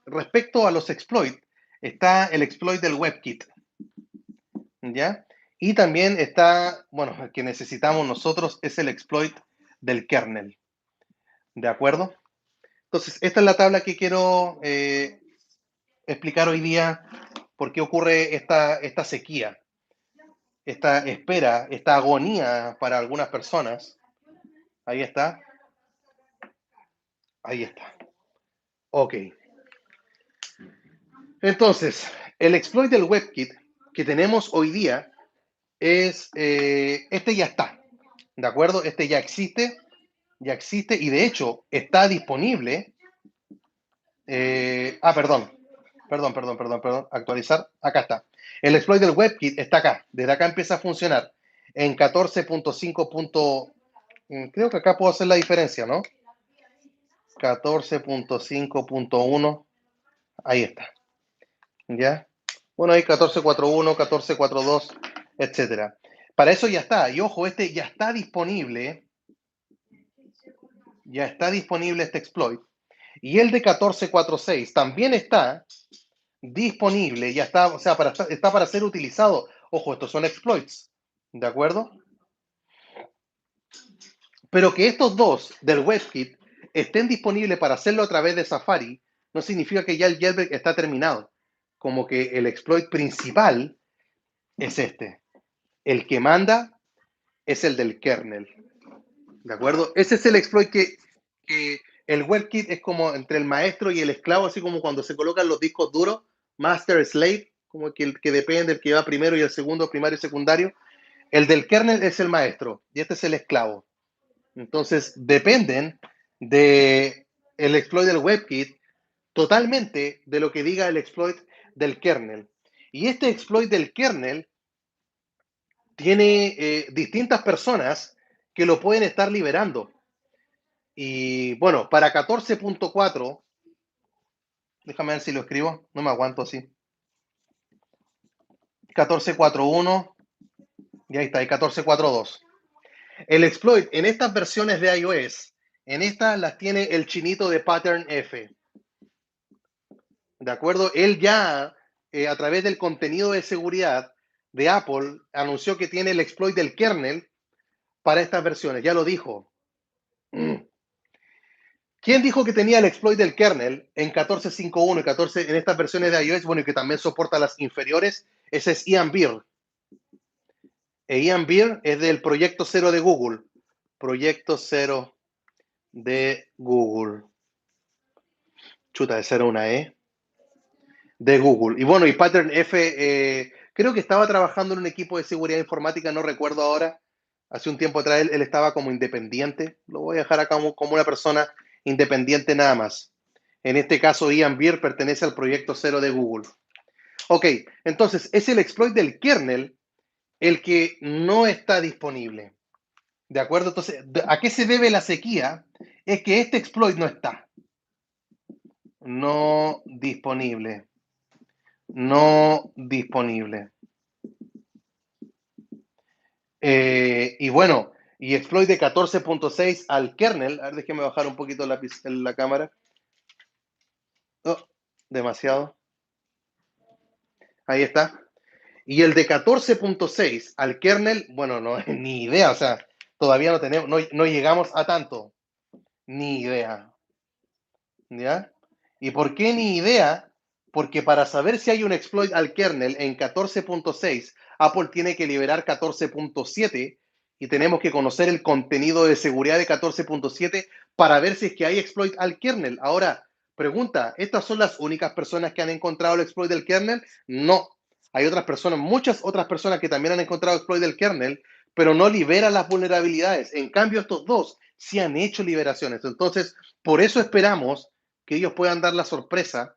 respecto a los exploits, está el exploit del WebKit, ¿ya? Y también está, bueno, el que necesitamos nosotros es el exploit del kernel, ¿de acuerdo? Entonces, esta es la tabla que quiero explicar hoy día por qué ocurre esta sequía, esta espera, esta agonía para algunas personas. Ahí está. Ahí está. Ok. Entonces, el exploit del WebKit que tenemos hoy día es, este ya está, ¿de acuerdo? Este ya existe y de hecho está disponible. Perdón, actualizar, acá está. El exploit del WebKit está acá, desde acá empieza a funcionar en 14.5. Creo que acá puedo hacer la diferencia, ¿no? 14.5.1, ahí está. ¿Ya? Bueno, hay 14.4.1, 14.4.2, etcétera. Para eso ya está. Y ojo, este ya está disponible. Ya está disponible este exploit. Y el de 14.4.6 también está disponible. Ya está, o sea, está para ser utilizado. Ojo, estos son exploits. ¿De acuerdo? Pero que estos dos del WebKit estén disponibles para hacerlo a través de Safari no significa que ya el jailbreak está terminado. Como que el exploit principal es este. El que manda es el del kernel. ¿De acuerdo? Ese es el exploit que el WebKit es como entre el maestro y el esclavo, así como cuando se colocan los discos duros, master slave, como que el que depende, el que va primero y el segundo, primario y secundario. El del kernel es el maestro y este es el esclavo. Entonces, dependen de el exploit del WebKit totalmente de lo que diga el exploit del kernel. Y este exploit del kernel tiene distintas personas que lo pueden estar liberando. Y bueno, para 14.4, déjame ver si lo escribo, no me aguanto así. 14.4.1, y ahí está, y 14.4.2. El exploit en estas versiones de iOS, en estas las tiene el chinito de Pattern F. ¿De acuerdo? Él ya, a través del contenido de seguridad de Apple, anunció que tiene el exploit del kernel para estas versiones. Ya lo dijo. ¿Quién dijo que tenía el exploit del kernel en 14.5.1 y 14 en estas versiones de iOS? Bueno, y que también soporta las inferiores. Ese es Ian Beer. Ian Beer es del Proyecto Cero de Google. Proyecto Cero de Google. Chuta, de cero una E. De Google. Y bueno, y Pattern F, creo que estaba trabajando en un equipo de seguridad informática, no recuerdo ahora. Hace un tiempo atrás él estaba como independiente. Lo voy a dejar acá como una persona independiente nada más. En este caso, Ian Beer pertenece al Proyecto Cero de Google. Ok, entonces es el exploit del kernel el que no está disponible. ¿De acuerdo? Entonces, ¿a qué se debe la sequía? Es que este exploit no está. No disponible. No disponible. Y bueno, y exploit de 14.6 al kernel. A ver, déjeme bajar un poquito la cámara. Oh, demasiado. Ahí está. Y el de 14.6 al kernel, bueno, no es ni idea, o sea, todavía no tenemos, no llegamos a tanto. Ni idea. ¿Ya? ¿Y por qué ni idea? Porque para saber si hay un exploit al kernel en 14.6, Apple tiene que liberar 14.7 y tenemos que conocer el contenido de seguridad de 14.7 para ver si es que hay exploit al kernel. Ahora, pregunta, ¿estas son las únicas personas que han encontrado el exploit del kernel? No. Hay otras personas, muchas otras personas que también han encontrado exploit del kernel, pero no liberan las vulnerabilidades. En cambio, estos dos sí han hecho liberaciones. Entonces, por eso esperamos que ellos puedan dar la sorpresa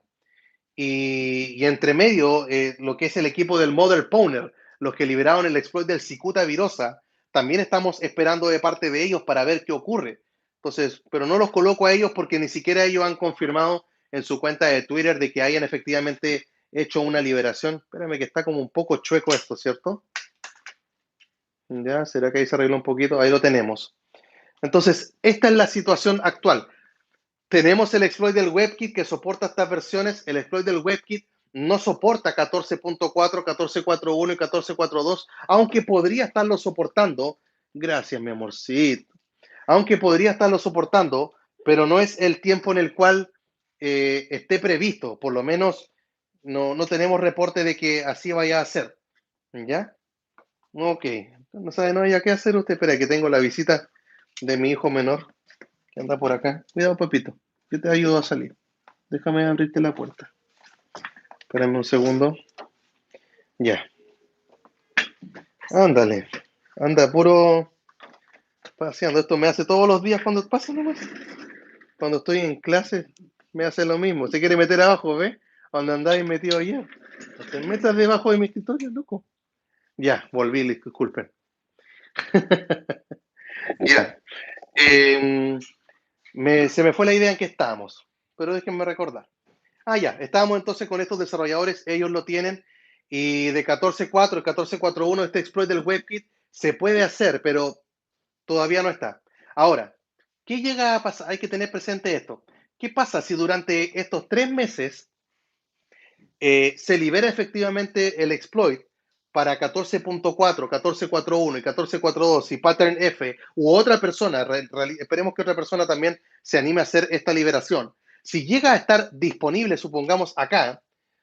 y entre medio lo que es el equipo del Mother Pwner, los que liberaron el exploit del Cicuta Virosa, también estamos esperando de parte de ellos para ver qué ocurre. Entonces, pero no los coloco a ellos porque ni siquiera ellos han confirmado en su cuenta de Twitter de que hayan efectivamente hecho una liberación. Espérame que está como un poco chueco esto, ¿cierto? Ya, ¿será que ahí se arregló un poquito? Ahí lo tenemos. Entonces, esta es la situación actual. Tenemos el exploit del WebKit que soporta estas versiones. El exploit del WebKit no soporta 14.4, 14.4.1 y 14.4.2, aunque podría estarlo soportando. Gracias, mi amorcito. Aunque podría estarlo soportando, pero no es el tiempo en el cual esté previsto. Por lo menos no tenemos reporte de que así vaya a ser. ¿Ya? Ok. No sabe, no, ya qué hacer usted. Espera, que tengo la visita de mi hijo menor que anda por acá. Cuidado, papito. Yo te ayudo a salir. Déjame abrirte la puerta. Espérame un segundo. Ya. Ándale. Anda, puro paseando. Esto me hace todos los días cuando pasa nomás. Cuando estoy en clase, me hace lo mismo. Se quiere meter abajo, ¿ves? Donde andáis metido ayer. No te metas debajo de mi escritorio, loco. Ya, volví, disculpen. Ya. Se me fue la idea en que estábamos, pero déjenme recordar. Ya, estábamos entonces con estos desarrolladores, ellos lo tienen, y de 14.4, el 14.4.1, este exploit del WebKit se puede hacer, pero todavía no está. Ahora, ¿qué llega a pasar? Hay que tener presente esto. ¿Qué pasa si durante estos 3 meses se libera efectivamente el exploit para 14.4, 14.4.1 y 14.4.2 y Pattern F u otra persona, esperemos que otra persona también se anime a hacer esta liberación? Si llega a estar disponible, supongamos acá,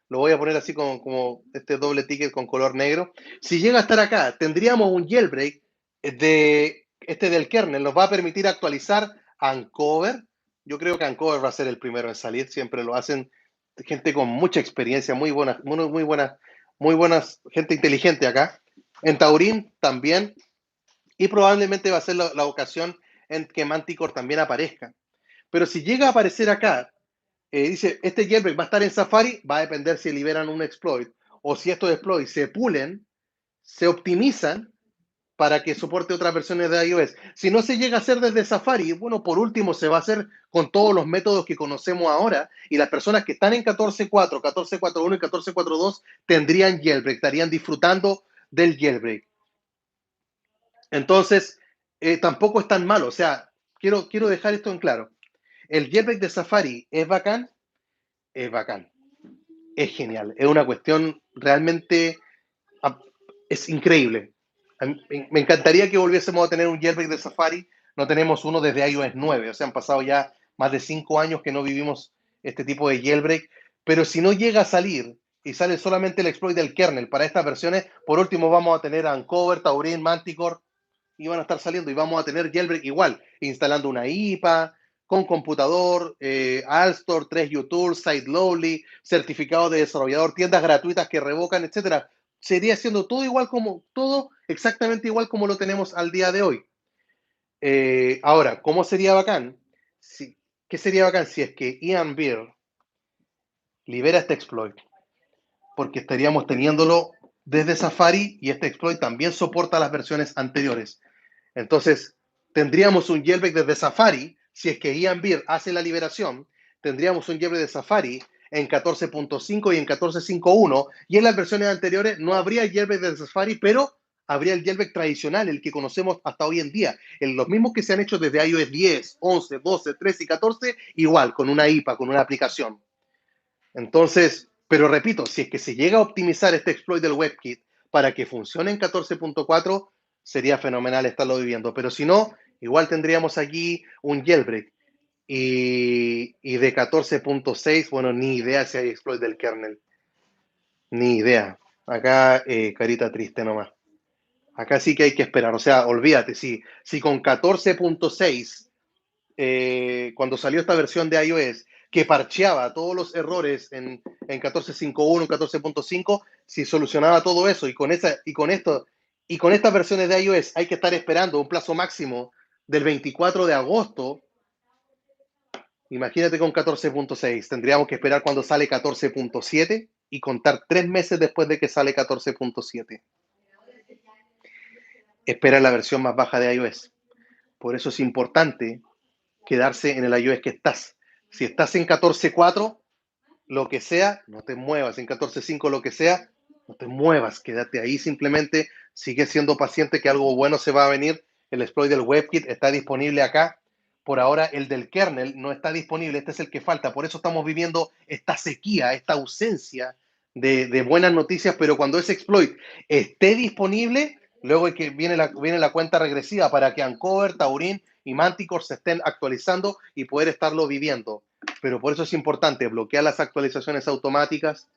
lo voy a poner así como este doble ticket con color negro, si llega a estar acá, tendríamos un jailbreak de este del kernel nos va a permitir actualizar Uncover. Yo creo que Uncover va a ser el primero en salir, siempre lo hacen gente con mucha experiencia, muy buenas, gente inteligente acá. En Taurin también, y probablemente va a ser la ocasión en que Manticore también aparezca. Pero si llega a aparecer acá, dice, este jailbreak va a estar en Safari, va a depender si liberan un exploit o si estos exploits se pulen, se optimizan para que soporte otras versiones de iOS. Si no se llega a hacer desde Safari, bueno, por último se va a hacer con todos los métodos que conocemos ahora y las personas que están en 14.4, 14.4.1 y 14.4.2 tendrían jailbreak, estarían disfrutando del jailbreak. Entonces, tampoco es tan malo. O sea, quiero dejar esto en claro. El jailbreak de Safari es bacán, es genial, es una cuestión realmente, es increíble. Me encantaría que volviésemos a tener un jailbreak de Safari, no tenemos uno desde iOS 9, o sea, han pasado ya más de 5 años que no vivimos este tipo de jailbreak, pero si no llega a salir y sale solamente el exploit del kernel para estas versiones, por último vamos a tener Uncover, Taurin, Manticore, y van a estar saliendo y vamos a tener jailbreak igual, instalando una IPA, con computador, Alstor, 3U SiteLovly, certificado de desarrollador, tiendas gratuitas que revocan, etcétera. Sería siendo todo exactamente igual como lo tenemos al día de hoy. Ahora, ¿cómo sería bacán? ¿Qué sería bacán si es que Ian Beer libera este exploit? Porque estaríamos teniéndolo desde Safari y este exploit también soporta las versiones anteriores. Entonces, tendríamos un jailbreak desde Safari, si es que Ian Beer hace la liberación, tendríamos un jailbreak de Safari en 14.5 y en 14.5.1, y en las versiones anteriores no habría jailbreak de Safari, pero habría el jailbreak tradicional, el que conocemos hasta hoy en día, los mismos que se han hecho desde iOS 10, 11, 12, 13 y 14, igual, con una IPA, con una aplicación. Entonces, pero repito, si es que se llega a optimizar este exploit del WebKit para que funcione en 14.4, sería fenomenal estarlo viviendo. Pero si no, igual tendríamos aquí un jailbreak. Y de 14.6, bueno, ni idea si hay exploit del kernel. Ni idea. Acá, carita triste nomás. Acá sí que hay que esperar. O sea, olvídate, si con 14.6 cuando salió esta versión de iOS que parcheaba todos los errores en 14.5.1, 14.5, si solucionaba todo eso y con estas versiones de iOS hay que estar esperando un plazo máximo del 24 de agosto, imagínate con 14.6, tendríamos que esperar cuando sale 14.7 y contar 3 meses después de que sale 14.7. Espera la versión más baja de iOS. Por eso es importante quedarse en el iOS que estás. Si estás en 14.4, lo que sea, no te muevas. En 14.5, lo que sea, no te muevas. Quédate ahí simplemente. Sigue siendo paciente que algo bueno se va a venir. El exploit del WebKit está disponible acá. Por ahora, el del kernel no está disponible. Este es el que falta. Por eso estamos viviendo esta sequía, esta ausencia de buenas noticias. Pero cuando ese exploit esté disponible, luego que viene la cuenta regresiva para que Uncover, Taurin y Manticore se estén actualizando y poder estarlo viviendo. Pero por eso es importante bloquear las actualizaciones automáticas.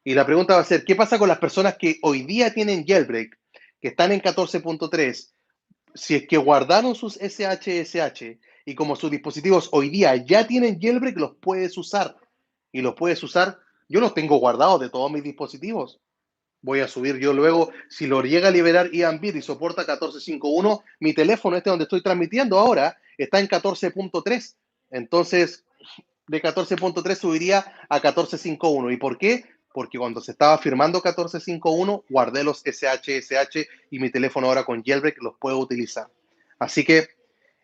Y la pregunta va a ser, ¿qué pasa con las personas que hoy día tienen jailbreak, que están en 14.3? Si es que guardaron sus SHSH y como sus dispositivos hoy día ya tienen jailbreak, los puedes usar. Y los puedes usar, yo los tengo guardados de todos mis dispositivos. Voy a subir yo luego, si lo llega a liberar Ian Beer y soporta 14.5.1, mi teléfono este donde estoy transmitiendo ahora está en 14.3. Entonces, de 14.3 subiría a 14.5.1. ¿Y por qué? Porque cuando se estaba firmando 14.5.1, guardé los SHSH y mi teléfono ahora con jailbreak los puedo utilizar. Así que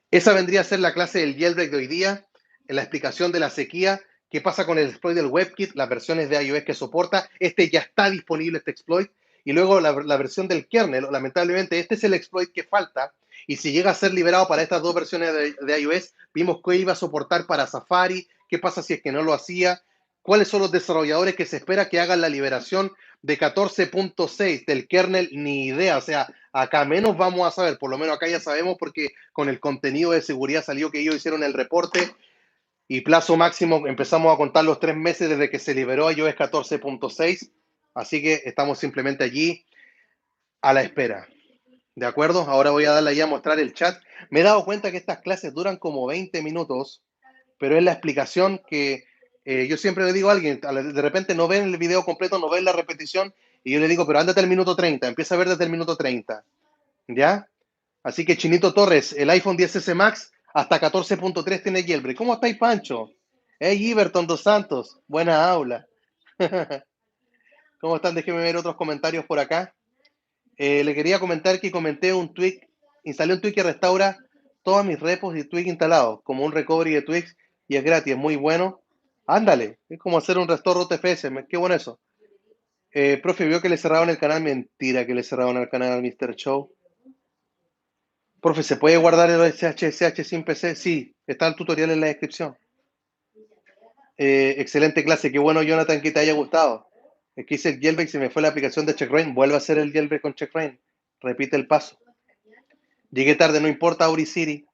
esa vendría a ser la clase del jailbreak de hoy día, en la explicación de la sequía, qué pasa con el exploit del WebKit, las versiones de iOS que soporta, este ya está disponible, este exploit, y luego la versión del kernel, lamentablemente este es el exploit que falta, y si llega a ser liberado para estas dos versiones de iOS, vimos que iba a soportar para Safari, qué pasa si es que no lo hacía, cuáles son los desarrolladores que se espera que hagan la liberación de 14.6 del kernel, ni idea, o sea, acá menos vamos a saber, por lo menos acá ya sabemos porque con el contenido de seguridad salió que ellos hicieron el reporte y plazo máximo empezamos a contar los 3 meses desde que se liberó iOS 14.6, así que estamos simplemente allí a la espera. ¿De acuerdo? Ahora voy a darle ahí a mostrar el chat. Me he dado cuenta que estas clases duran como 20 minutos, pero es la explicación que yo siempre le digo a alguien, de repente no ven el video completo, no ven la repetición, y yo le digo, pero ándate al minuto 30, empieza a ver desde el minuto 30, ¿ya? Así que Chinito Torres, el iPhone 10S Max hasta 14.3 tiene jailbreak. ¿Cómo estáis, Pancho? Hey, Iberton dos Santos, buena aula. ¿Cómo están? Déjenme ver otros comentarios por acá. Le quería comentar que comenté un tweak, instalé un tweak que restaura todos mis repos y tweak instalados, como un recovery de tweaks, y es gratis, es muy bueno. Ándale, es como hacer un restore UTFS, qué bueno eso. Profe, vio que le cerraron el canal, mentira que le cerraron el canal al Mr. Show. Profe, ¿se puede guardar el SH sin PC? Sí, está el tutorial en la descripción. Excelente clase, qué bueno, Jonathan, que te haya gustado. Es que hice el jailbreak, se me fue la aplicación de CheckRain, vuelve a hacer el jailbreak con CheckRain. Repite el paso. Llegué tarde, no importa, Auricity.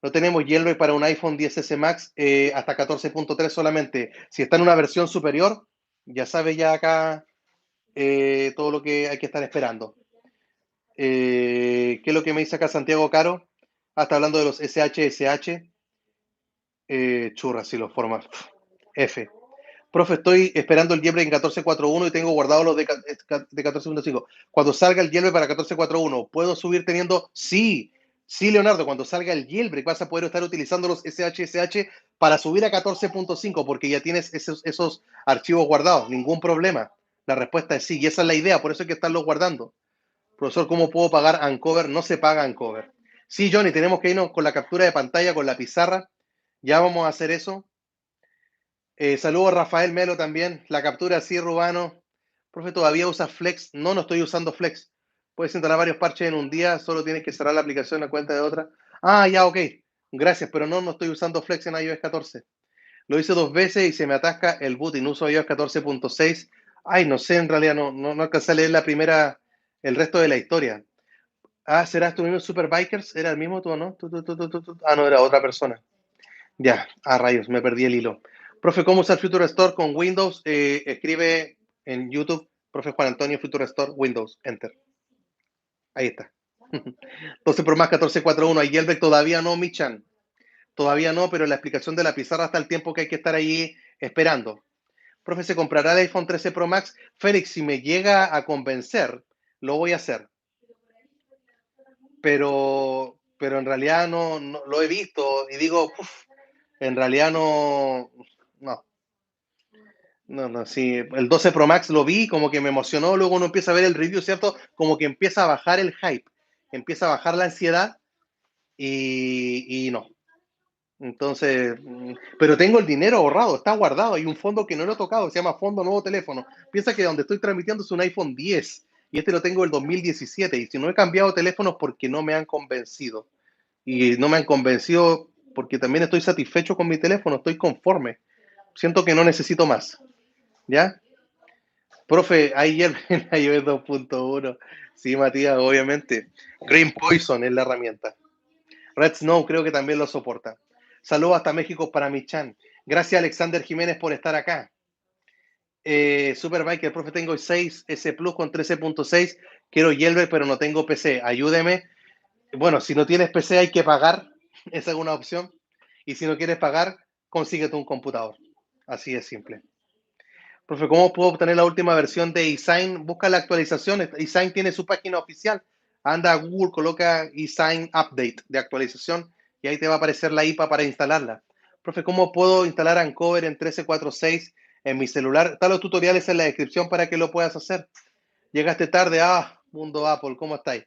No tenemos jailbreak para un iPhone 10S Max hasta 14.3 solamente. Si está en una versión superior, ya sabe ya acá todo lo que hay que estar esperando. ¿Qué es lo que me dice acá Santiago Caro? Está hablando de los SHSH. Churras, si los formas. F. Profe, estoy esperando el jailbreak en 14.4.1 y tengo guardado los de 14.5. Cuando salga el jailbreak para 14.4.1, ¿puedo subir teniendo? Sí, sí, Leonardo, cuando salga el jailbreak vas a poder estar utilizando los SHSH para subir a 14.5 porque ya tienes esos archivos guardados, ningún problema. La respuesta es sí, y esa es la idea, por eso hay que estarlos guardando. Profesor, ¿cómo puedo pagar Uncover? No se paga Uncover. Sí, Johnny, tenemos que irnos con la captura de pantalla, con la pizarra. Ya vamos a hacer eso. Saludos a Rafael Melo también. La captura sí, Rubano. Profe, ¿todavía usa Flex? No, no estoy usando Flex. Puedes instalar varios parches en un día, solo tienes que cerrar la aplicación a cuenta de otra. Ah, ya, ok. Gracias, pero no, no estoy usando Flex en iOS 14. Lo hice 2 veces y se me atasca el boot y no uso iOS 14.6. Ay, no sé, en realidad no alcancé a leer la primera, el resto de la historia. Ah, ¿serás tu mismo Superbikers? ¿Era el mismo tú o no? Ah, no, era otra persona. Ya, a rayos, me perdí el hilo. Profe, ¿cómo usar Future Store con Windows? Escribe en YouTube, profe Juan Antonio Future Store, Windows, Enter. Ahí está. Entonces, por más 14.4.1, ¿hay jailbreak? Todavía no, Michan. Todavía no, pero en la explicación de la pizarra está el tiempo que hay que estar ahí esperando. Profe, ¿se comprará el iPhone 13 Pro Max? Félix, si me llega a convencer, lo voy a hacer. Pero en realidad no lo he visto y digo, uf, en realidad no, sí, el 12 Pro Max lo vi, como que me emocionó, luego uno empieza a ver el review, ¿cierto? Como que empieza a bajar el hype, empieza a bajar la ansiedad y no. Entonces, pero tengo el dinero ahorrado, está guardado, hay un fondo que no lo he tocado, se llama Fondo Nuevo Teléfono. Piensa que donde estoy transmitiendo es un iPhone 10 y este lo tengo del 2017 y si no he cambiado teléfonos porque no me han convencido. Y no me han convencido porque también estoy satisfecho con mi teléfono, estoy conforme. Siento que no necesito más. ¿Ya? Profe, ayer en iOS 2.1. Sí, Matías, obviamente. Green Poison es la herramienta. Red Snow creo que también lo soporta. Saludos hasta México para mi chan. Gracias, Alexander Jiménez, por estar acá. Superbike, el profe, tengo 6S Plus con 13.6. Quiero jailbreak, pero no tengo PC. Ayúdeme. Bueno, si no tienes PC hay que pagar. Esa es una opción. Y si no quieres pagar, consíguete un computador. Así es simple. Profe, ¿cómo puedo obtener la última versión de eSign? Busca la actualización. eSign tiene su página oficial. Anda a Google, coloca eSign Update de actualización y ahí te va a aparecer la IPA para instalarla. Profe, ¿cómo puedo instalar Uncover en 13.4.6 en mi celular? Están los tutoriales en la descripción para que lo puedas hacer. Llegaste tarde. Mundo Apple, ¿cómo estáis?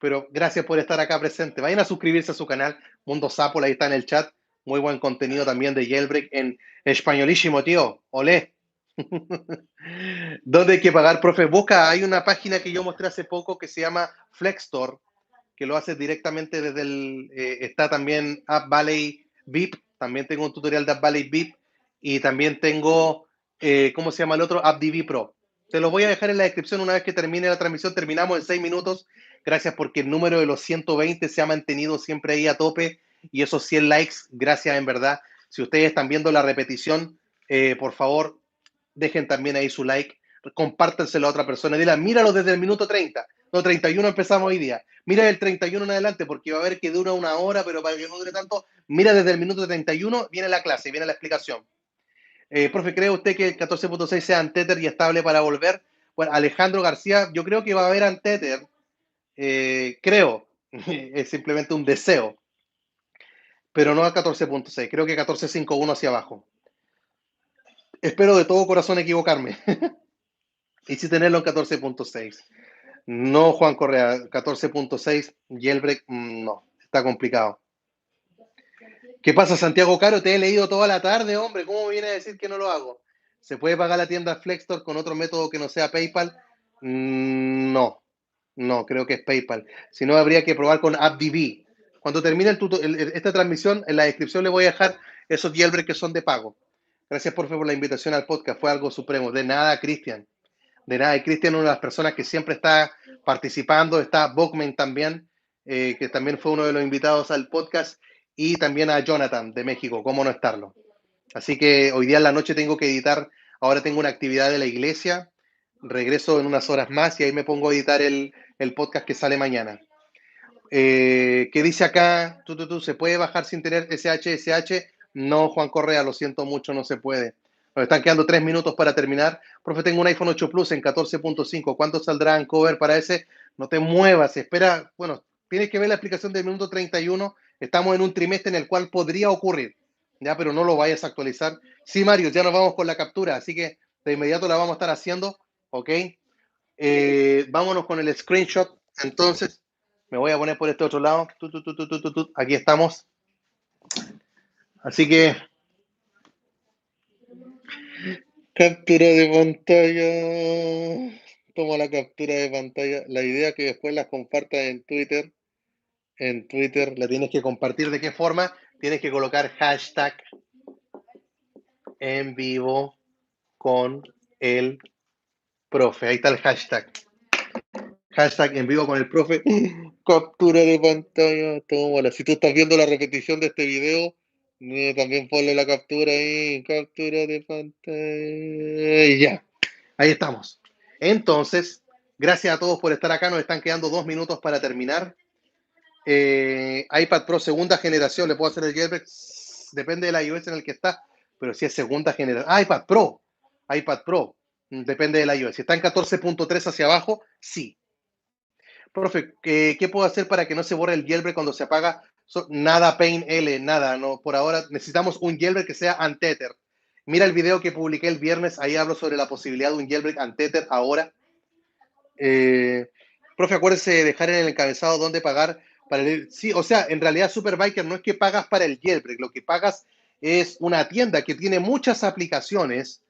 Pero gracias por estar acá presente. Vayan a suscribirse a su canal, Mundo Apple, ahí está en el chat. Muy buen contenido también de Jailbreak en españolísimo, tío. Olé. ¿Dónde hay que pagar, profe? Busca, hay una página que yo mostré hace poco que se llama Flexstore, que lo haces directamente desde está también App Valley VIP, también tengo un tutorial de App Valley VIP y también tengo, ¿cómo se llama el otro? AppDV Pro. Te lo voy a dejar en la descripción una vez que termine la transmisión, terminamos en 6 minutos. Gracias porque el número de los 120 se ha mantenido siempre ahí a tope y esos 100 likes, gracias en verdad. Si ustedes están viendo la repetición, por favor, dejen también ahí su like, compártenselo a otra persona, dile, míralo desde el minuto 30. No, 31 empezamos hoy día. Mira el 31 en adelante, porque va a ver que dura una hora, pero para que no dure tanto, mira desde el minuto 31, viene la clase, viene la explicación. Profe, ¿cree usted que el 14.6 sea Untether y estable para volver? Bueno, Alejandro García, yo creo que va a haber Untether, creo, es simplemente un deseo, pero no a 14.6, creo que 14.51 hacia abajo. Espero de todo corazón equivocarme y sí tenerlo en 14.6. No, Juan Correa, 14.6, jailbreak, no, está complicado. ¿Qué pasa, Santiago Caro? Te he leído toda la tarde, hombre, ¿cómo me viene a decir que no lo hago? ¿Se puede pagar la tienda Flexstore con otro método que no sea PayPal? No, no, creo que es PayPal. Si no, habría que probar con AppDB. Cuando termine esta transmisión, en la descripción le voy a dejar esos jailbreaks que son de pago. Gracias, por la invitación al podcast, fue algo supremo. De nada, Cristian. De nada, y Cristian, una de las personas que siempre está participando, está Bogman también, que también fue uno de los invitados al podcast, y también a Jonathan de México, cómo no estarlo. Así que hoy día en la noche tengo que editar, ahora tengo una actividad de la iglesia, regreso en unas horas más y ahí me pongo a editar el podcast que sale mañana. ¿Qué dice acá? ¿Se puede bajar sin tener SH? No, Juan Correa, lo siento mucho, no se puede. Nos están quedando 3 minutos para terminar. Profe, tengo un iPhone 8 Plus en 14.5. ¿Cuánto saldrá en cover para ese? No te muevas, espera. Bueno, tienes que ver la explicación del minuto 31. Estamos en un trimestre en el cual podría ocurrir, ya, pero no lo vayas a actualizar. Sí, Mario, ya nos vamos con la captura, así que de inmediato la vamos a estar haciendo, ¿ok? Vámonos con el screenshot. Entonces, me voy a poner por este otro lado. Aquí estamos. Así que, captura de pantalla. Toma la captura de pantalla. La idea es que después las compartas en Twitter. En Twitter la tienes que compartir. ¿De qué forma? Tienes que colocar hashtag en vivo con el profe. Ahí está el hashtag. Hashtag en vivo con el profe. Captura de pantalla. Tómala. Si tú estás viendo la repetición de este video, también ponle la captura ahí. Captura de pantalla. Ya. Ahí estamos. Entonces, gracias a todos por estar acá. Nos están quedando 2 minutos para terminar. iPad Pro segunda generación. ¿Le puedo hacer el jailbreak? Depende de la iOS en el que está. Pero si es segunda generación. iPad Pro. iPad Pro. Depende de la iOS. Si está en 14.3 hacia abajo, sí. Profe, ¿qué puedo hacer para que no se borre el jailbreak cuando se apaga? Nada Pain L, nada, no. Por ahora necesitamos un jailbreak que sea untether. Mira el video que publiqué el viernes, ahí hablo sobre la posibilidad de un jailbreak untether ahora. Profe, acuérdese de dejar en el encabezado dónde pagar para el... Sí, o sea, en realidad Superbiker no es que pagas para el jailbreak, lo que pagas es una tienda que tiene muchas aplicaciones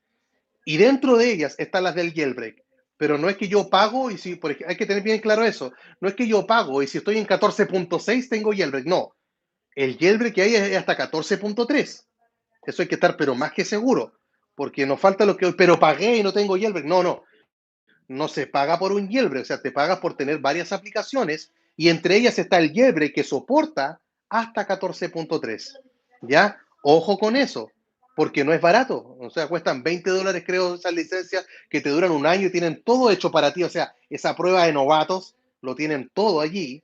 y dentro de ellas están las del jailbreak. Pero no es que yo pago y si, porque hay que tener bien claro eso, no es que yo pago y si estoy en 14.6 tengo jailbreak, no. El jailbreak que hay es hasta 14.3. Eso hay que estar, pero más que seguro, porque nos falta lo que, pero pagué y no tengo jailbreak. No, no, no se paga por un jailbreak, o sea, te pagas por tener varias aplicaciones y entre ellas está el jailbreak que soporta hasta 14.3. ¿Ya? Ojo con eso, porque no es barato, o sea, cuestan $20 creo esas licencias que te duran un año y tienen todo hecho para ti, o sea, esa prueba de novatos lo tienen todo allí.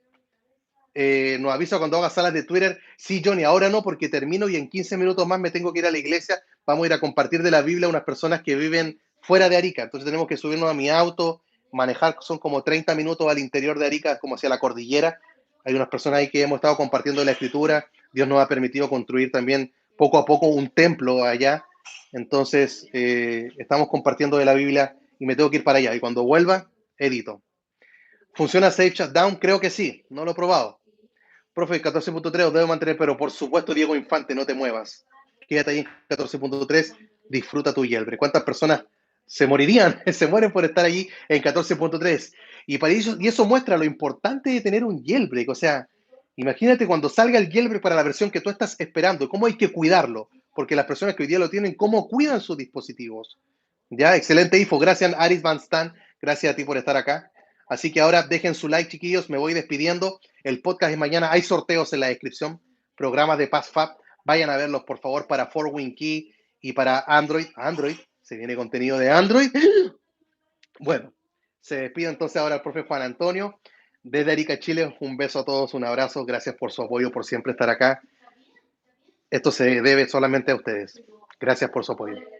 Nos avisa cuando haga salas de Twitter. Sí, Johnny, ahora no, porque termino y en 15 minutos más me tengo que ir a la iglesia. Vamos a ir a compartir de la Biblia a unas personas que viven fuera de Arica. Entonces tenemos que subirnos a mi auto, manejar, son como 30 minutos al interior de Arica, como hacia la cordillera. Hay unas personas ahí que hemos estado compartiendo la escritura. Dios nos ha permitido construir también poco a poco un templo allá. Entonces, estamos compartiendo de la Biblia y me tengo que ir para allá. Y cuando vuelva, edito. ¿Funciona Safe Shutdown? Creo que sí. No lo he probado. Profe, 14.3 os debo mantener, pero por supuesto, Diego Infante, no te muevas. Quédate ahí en 14.3, disfruta tu jailbreak. ¿Cuántas personas se morirían, se mueren por estar allí en 14.3? Y para eso, y eso muestra lo importante de tener un jailbreak. O sea, imagínate cuando salga el jailbreak para la versión que tú estás esperando, cómo hay que cuidarlo, porque las personas que hoy día lo tienen, cómo cuidan sus dispositivos. Ya, excelente info. Gracias, Aris Van Stan. Gracias a ti por estar acá. Así que ahora dejen su like, chiquillos. Me voy despidiendo. El podcast es mañana. Hay sorteos en la descripción. Programas de PassFab. Vayan a verlos, por favor, para 4WinKey y para Android. Android. Se viene contenido de Android. Bueno, Se despide entonces ahora el profe Juan Antonio. Desde Arica, Chile, un beso a todos, un abrazo. Gracias por su apoyo, por siempre estar acá. Esto se debe solamente a ustedes. Gracias por su apoyo.